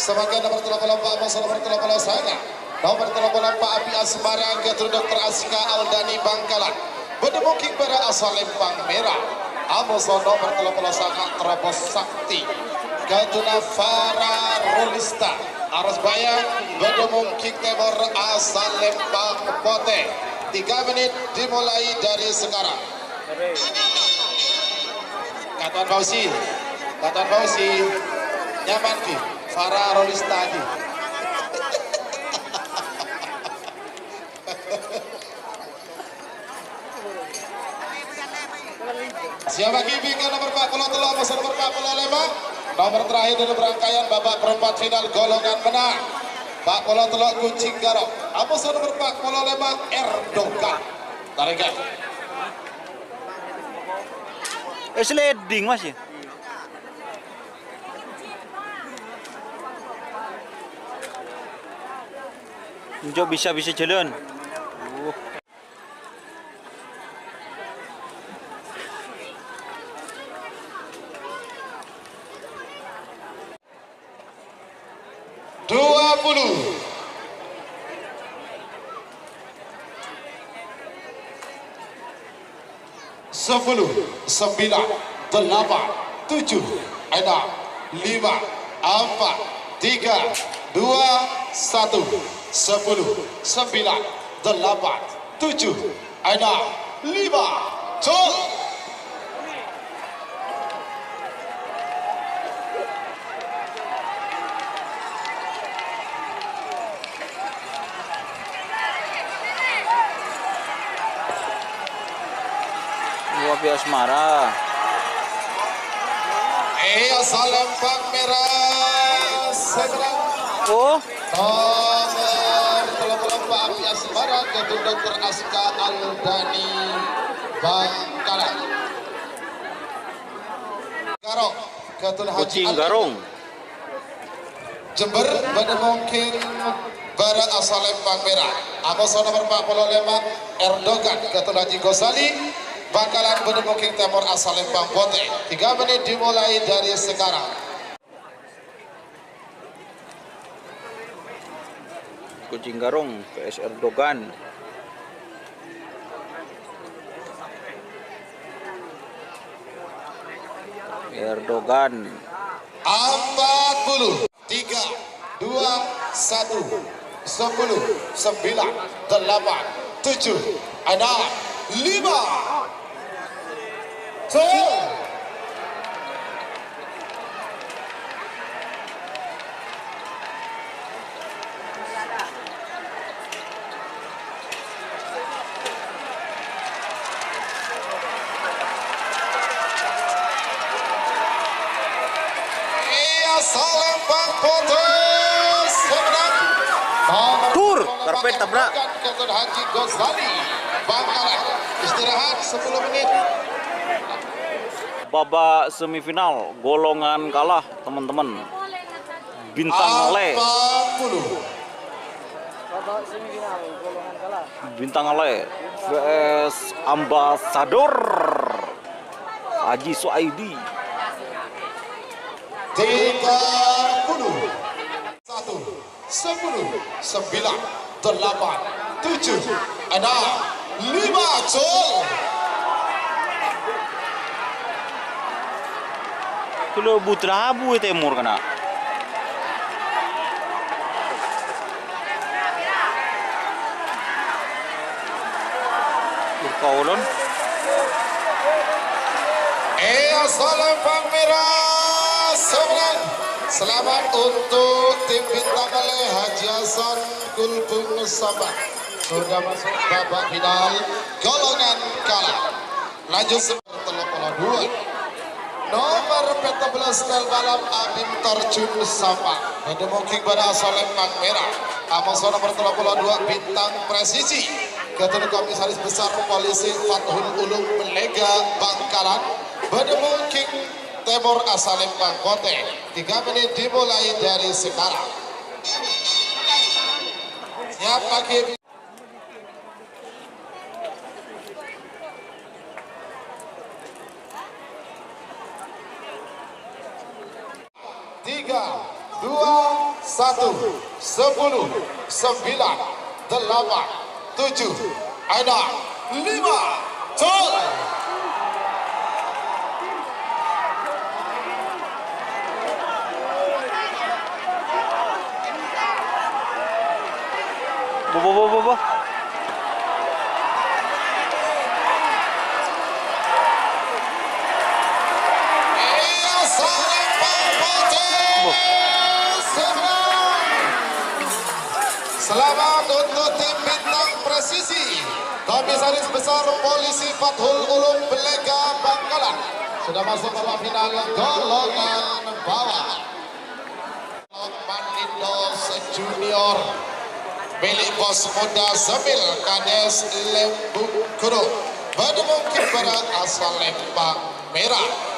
sebagai nomor 34 masa nomor 30 sana nomor 34 Api Asmara Gatur Dr. Aska Aldani Bangkalan Bedemuking Bara asal Lempang Merah Amoso nomor 30 sana Terobos Sakti Gatuna Farah Rolista Aras Bayang Bedemuking Temur asal Lempang Pote 3 menit dimulai dari sekarang. Katan Fauzi, nyaman ki, Farah Rolista ki. Siapa kibi ke nomor 43, masa nomor 45, nomor terakhir dari rangkaian babak perempat final golongan menang. 43 Kucing Garong, masa nomor 45 Erdogan. Tarikan. Sliding Mas ya. Njok bisa jalan. Sepuluh, 9, 8, 7, 6, 5, 4, 3, 2, 1. 10, 9, 8, 7, 6, 5, Col. Api Asmara. Asal Lempang Merah segera. Oh, Nomor 34 Api Asmara Gatur Dr. Aska Aldani Bangkalan. Garong Gatur Haji Kucing Garong. Jember Bedemuking Bara asal Lempang Merah. Amoso nomor 45 Erdogan Gatur Haji Gosali Bangkalan Bedemuking Timur asal Lempang Pote. 3 menit dimulai dari sekarang. Kucing Garong PS Erdogan. Erdogan. 40, 3, 2, 1, 10, 9, 8, 7, 6, 5. Lempang Pote sebenarnya Tur, karpet tabrak. Gatot Haji Gosali Bangkalan istirahat 10 menit. Babak semifinal golongan kalah teman-teman. Bintang Le. 40. Bintang Le vs Ambasador Haji Suaidi. 30, 1, 10, 9, 8, 7, 6, 5, Col. Kalau Putra Abu Timur kena. Kaulon. Asal Lempang Merah sebenarnya. Selamat untuk tim Bintang Le Haji Hasan Kulbung Sabah. Sudah masuk babak final golongan kalah. Lanjut seperti 32. Nomor 14 Stel Balap Abim Terjun Sabah. Bedemuking pada asal Lempang Merah. Amoso nomor 32 Bintang Presisi. Ketua Komisaris Besar Polisi Fathul Ulum Melega Bangkalan. Bedemuking Timur asal Lempang Pote. 3 menit dimulai dari sekarang. Siap lagi. 10, 9, 8, 7, 6, 5, Tol. Bo. Selamat untuk tim Bintang Presisi, Komisaris Besar Polisi Fathul Ulum Belega Bangkalan sudah masuk babak final golongan bawah. Lokman Lindos Junior milik bos muda Zamil Kades Lembu Kudu bertemu kiper asal Lembang Merah.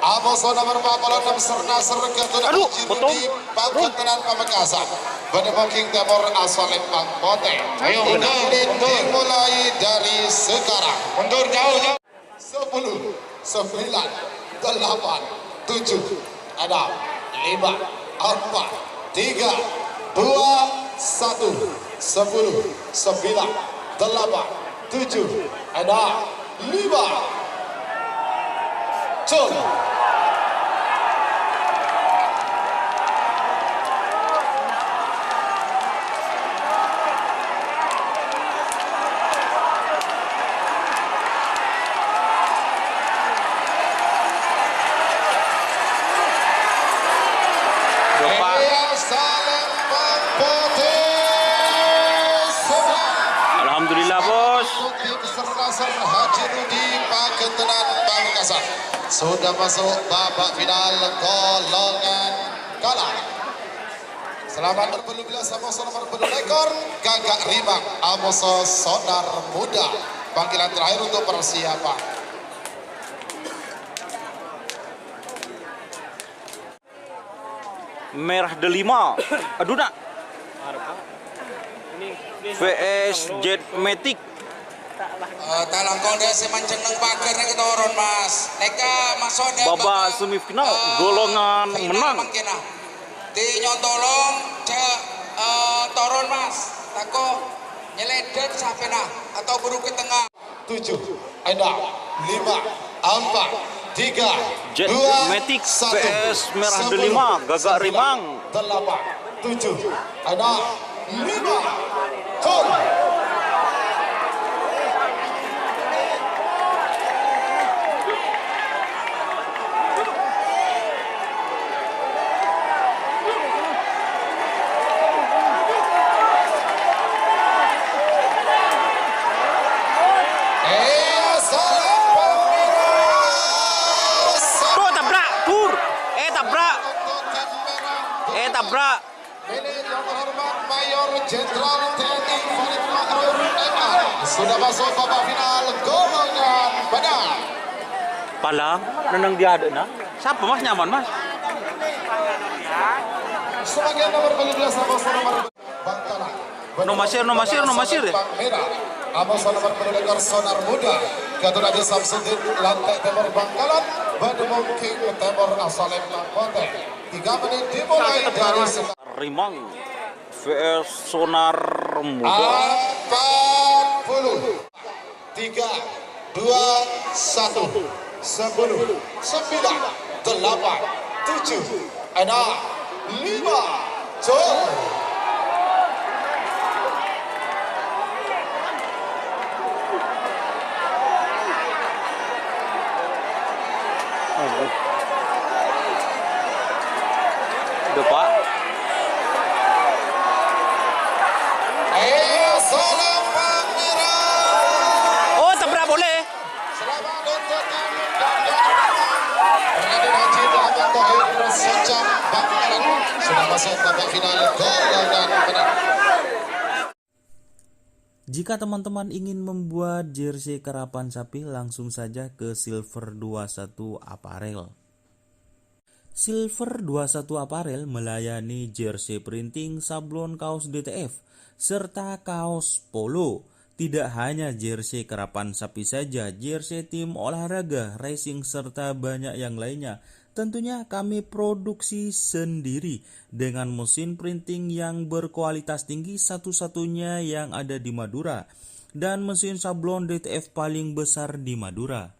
Amos nomor 46 Serna Serga Aduh, potong. di Pangkalan Pamekasan. Bertemu King Timur asal Lembang Pote. Ayo dimulai dari sekarang. Mundur jauh. 10, 9, 8, 7, 6, 5, 4, 3, 2, 1. 10, 9, 8, 7, 6, 5. Col. Alhamdulillah, Bos. Haji Rudi Paketenan Pamekasan sudah masuk babak final golongan kalah. Selamat berbelu bila sama nomor berbelu ekor Gagak Rimang Amoso Sonar Muda. Panggilan terakhir untuk persiapan. Merah Delima. Aduh nak. VS Jet Matic. Talangkong dia semanceng nang pagar nek turun Mas. Neka masuk dia Babak semifinal golongan menang. Di nyontolong cek turun Mas. Tako nyeledet sampai nah atau buru ke tengah. 7, 6, 5, 4, 3, Jet 2, Matic 1. VS Merah Delima Gagak Rimang. 8, 7, 6, 5. Gol. Tabrak. Milik yang terhormat Mayor Jenderal TNI Farid Ma'ruf MR sudah masuk babak final golongan badan. Palang, nenang dia ada nak. Siapa Mas nyaman Mas? Sebagian nomor 12 Amos nomor Bangkalan. No masir ya? Merah. Amos nomor pendengar Sonar Muda. Ketua Haji Samsudin lantai timur Bangkalan. Bertemu King Timur asal Lembang Pote. 3 menit dimulai dari sekarang. Rimang VS Sonar Muda. 40, 3, 2, 1, 10, 9, 8, 7, 6, 5. Jol. Udah Pak. Salam Merah. Oh tabrak boleh. Selamat untuk tim Raden Haji Muhammad Tahir Secam Bangkalan sudah masuk babak final golongan menang. Jika teman-teman ingin membuat jersey karapan sapi, langsung saja ke Silver 21 Apparel. Silver 21 Apparel melayani jersey printing, sablon kaos DTF, serta kaos polo. Tidak hanya jersey karapan sapi saja, jersey tim olahraga, racing, serta banyak yang lainnya Tentunya kami produksi sendiri dengan mesin printing yang berkualitas tinggi, satu-satunya yang ada di Madura, dan mesin sablon DTF paling besar di Madura.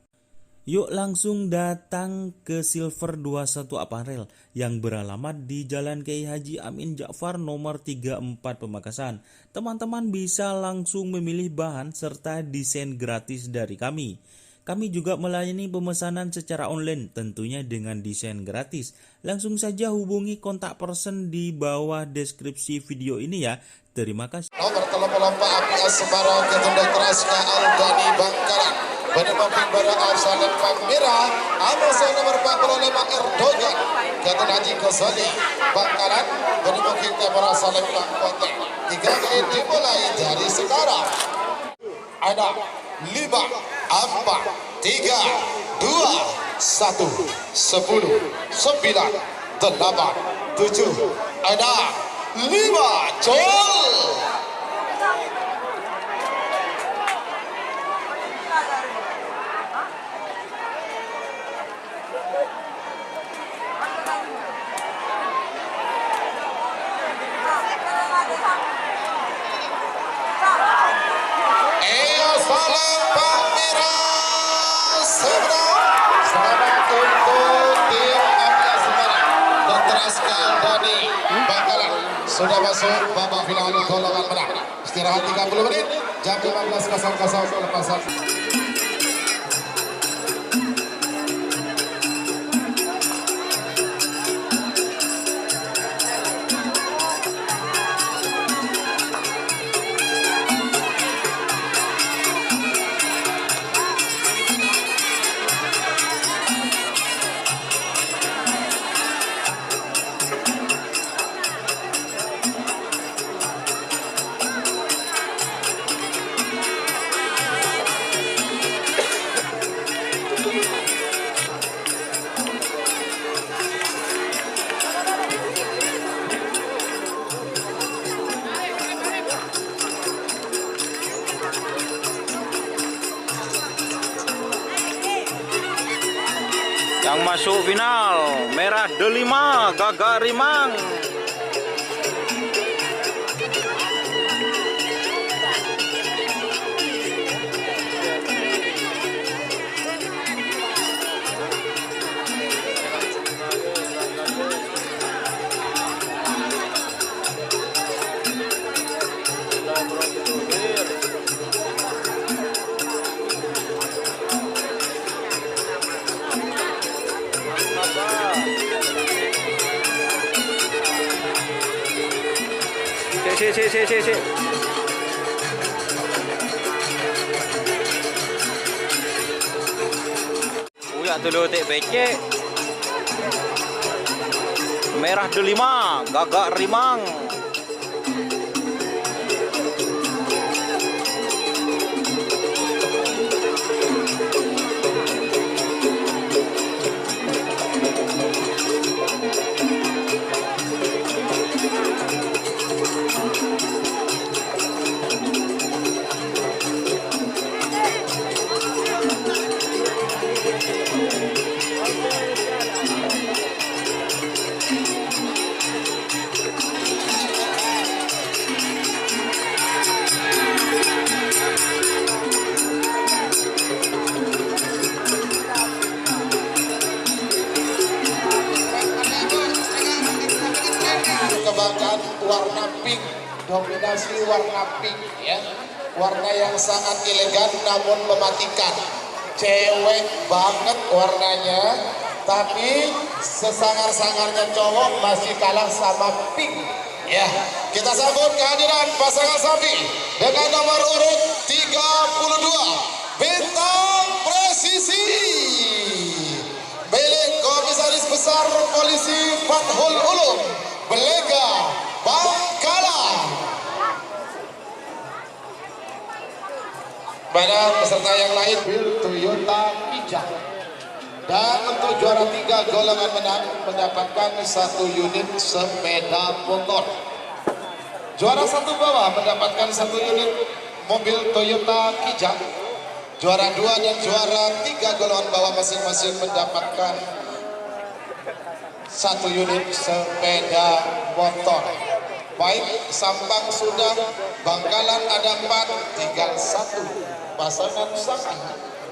Yuk langsung datang ke Silver 21 Apparel yang beralamat di Jalan Kiai Haji Amin Ja'far nomor 34 Pamekasan. Teman-teman bisa langsung memilih bahan serta desain gratis dari kami. Kami juga melayani pemesanan secara online tentunya dengan desain gratis. Langsung saja hubungi kontak person di bawah deskripsi video ini ya. Terima kasih. Nomor telepon Pak Api Asmara Ketunda Teraska Aldani Bangkalan. Penemukan bara asal Lempang Merah. Amasa nomor 45 Erdogan. Ketunda Haji Ghazali Bangkalan. Penemukan bara asal Lempang Kota. 3 menit dimulai dari sekarang. Ada 5, 4, 3, 2, 1, 10, 9, 8, 7, ada 5, Jol. Palembang Merah seberang. Selamat untuk tim Api Asmara dan Teraska Aldani Bangkalan sudah masuk babak final golongan menang. Istirahat 30 menit, jam 15.00 lepasan. Yang masuk final Merah Delima Gagak Rimang. Si. Uyak dulu tek becek. Merah Delima Gagak Rimang. Kebanggaan warna pink, dominasi warna pink ya, warna yang sangat elegan namun mematikan, cewek banget warnanya, tapi sesangar-sangarnya cowok masih kalah sama pink ya. Kita sambut kehadiran pasangan sapi dengan nomor urut 32 Bintang Presisi milik Komisaris Besar Polisi Fathul Ulum Belega Bangkalan. Pada peserta yang lain Toyota Kijang. Dan untuk juara 3 golongan menang mendapatkan 1 unit sepeda motor. Juara 1 bawah mendapatkan 1 unit mobil Toyota Kijang. Juara 2 dan juara 3 golongan bawah masing-masing mendapatkan 1 unit sepeda motor. Baik, Sampang sudah, Bangkalan ada 4, tinggal 1 pasangan sapi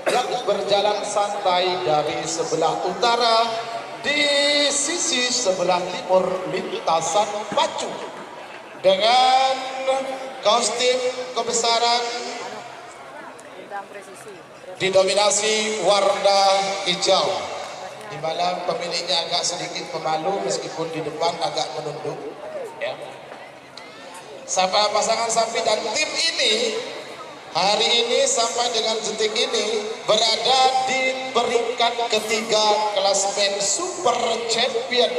yang berjalan santai dari sebelah utara di sisi sebelah timur lintasan pacu dengan kostum kebesaran didominasi warna hijau, di mana pemiliknya agak sedikit pemalu meskipun di depan agak menunduk. Ya. Sampai pasangan sapi dan tim ini hari ini sampai dengan detik ini berada di peringkat ketiga klasemen Super Champion.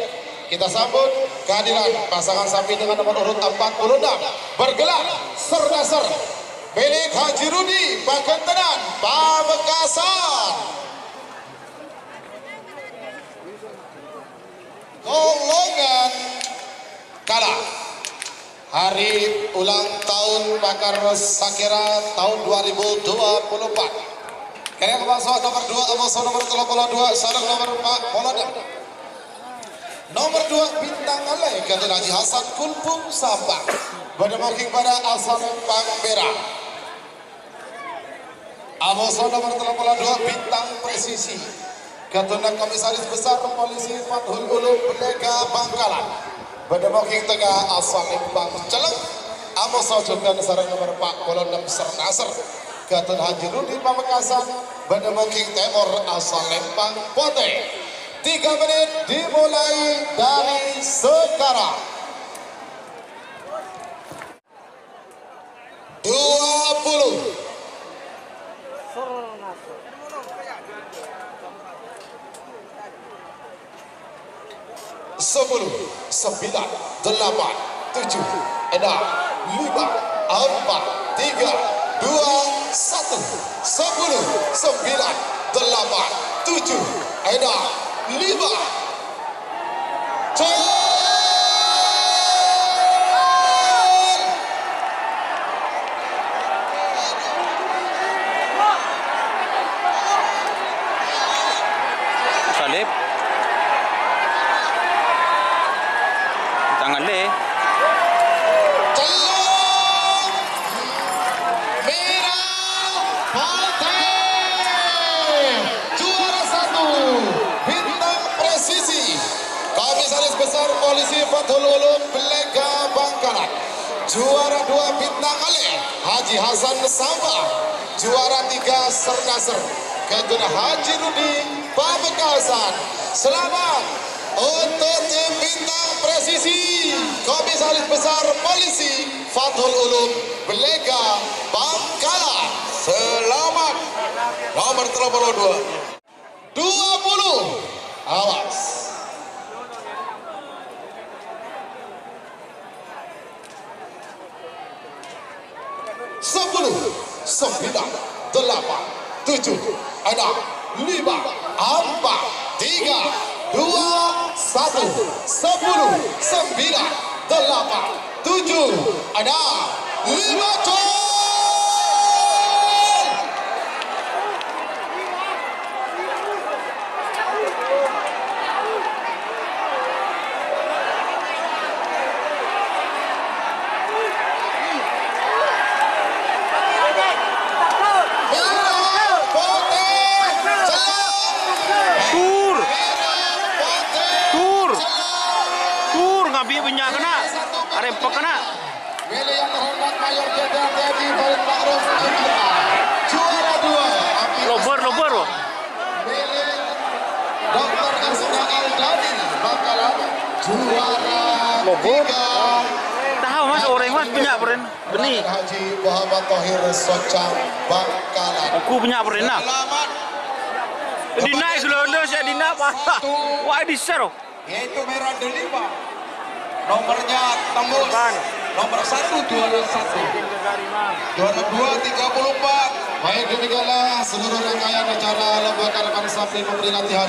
Kita sambut kehadiran pasangan sapi dengan nomor urut 46 bergelar Sernasar milik Haji Rudi Pakentenan Pamekasan. Golongan kalah hari ulang tahun Bakar Sakira tahun 2024. Kalian masuk nomor 2 Amoso nomor 32 sarang nomor 4 Polodam. Nomor 2 Bintang Alai kata Haji Hasan Kulpung Sabang. Berdemoking pada asal Pangbera. Amoso nomor 32 Bintang Presisi. Ketua Komisaris Besar Polisi Fathul Ulum Belega Bangkalan. Berdemoking tengah asal Limbang Celeng. Amoso juga sarang nomor 46 Sernasar. Ketua Haji Rudi Pamekasan. Berdemoking Timur asal Lempang Pote. 3 menit dimulai dari sekarang. 20 10 9 8 7 6 5 4 3 2 1 10 9 8 7 6 5 Salib. Tangan deh. Komisaris Besar Polisi Fathul Ulum Belega Bangkalan. Juara 2 Bintang Ale Haji Hasan Sambang. Juara 3 Sernasar Ketua Haji Rudi Pamekasan. Selamat untuk tim Bintang Presisi Komisaris Besar Polisi Fathul Ulum Belega Bangkalan. Selamat. Nomor 32 20. Awas. 10 9 8 7 6 5 4 3 2 1 10 9 8 7 ada 5 gol. Punya kena, arempak kena. Milih yang terhormat Mayor Jenderal TNI Farid Ma'ruf juara 2. Lober. Milih Dr. Arsena Aldani Bangkalan juara 3. Tahu mas orang mas punya peren benih. Haji Muhammad Thohir Socang Bangkalan. Aku punya peren lah. Dinaik selondos ya dinaik apa? Wah di share. Yaitu merah delima. Nomornya tembus. Nomor 1 juara 1. Juara 2 34. Baik, demikianlah seluruh rangkaian acara lomba karapan sapi memperingati hari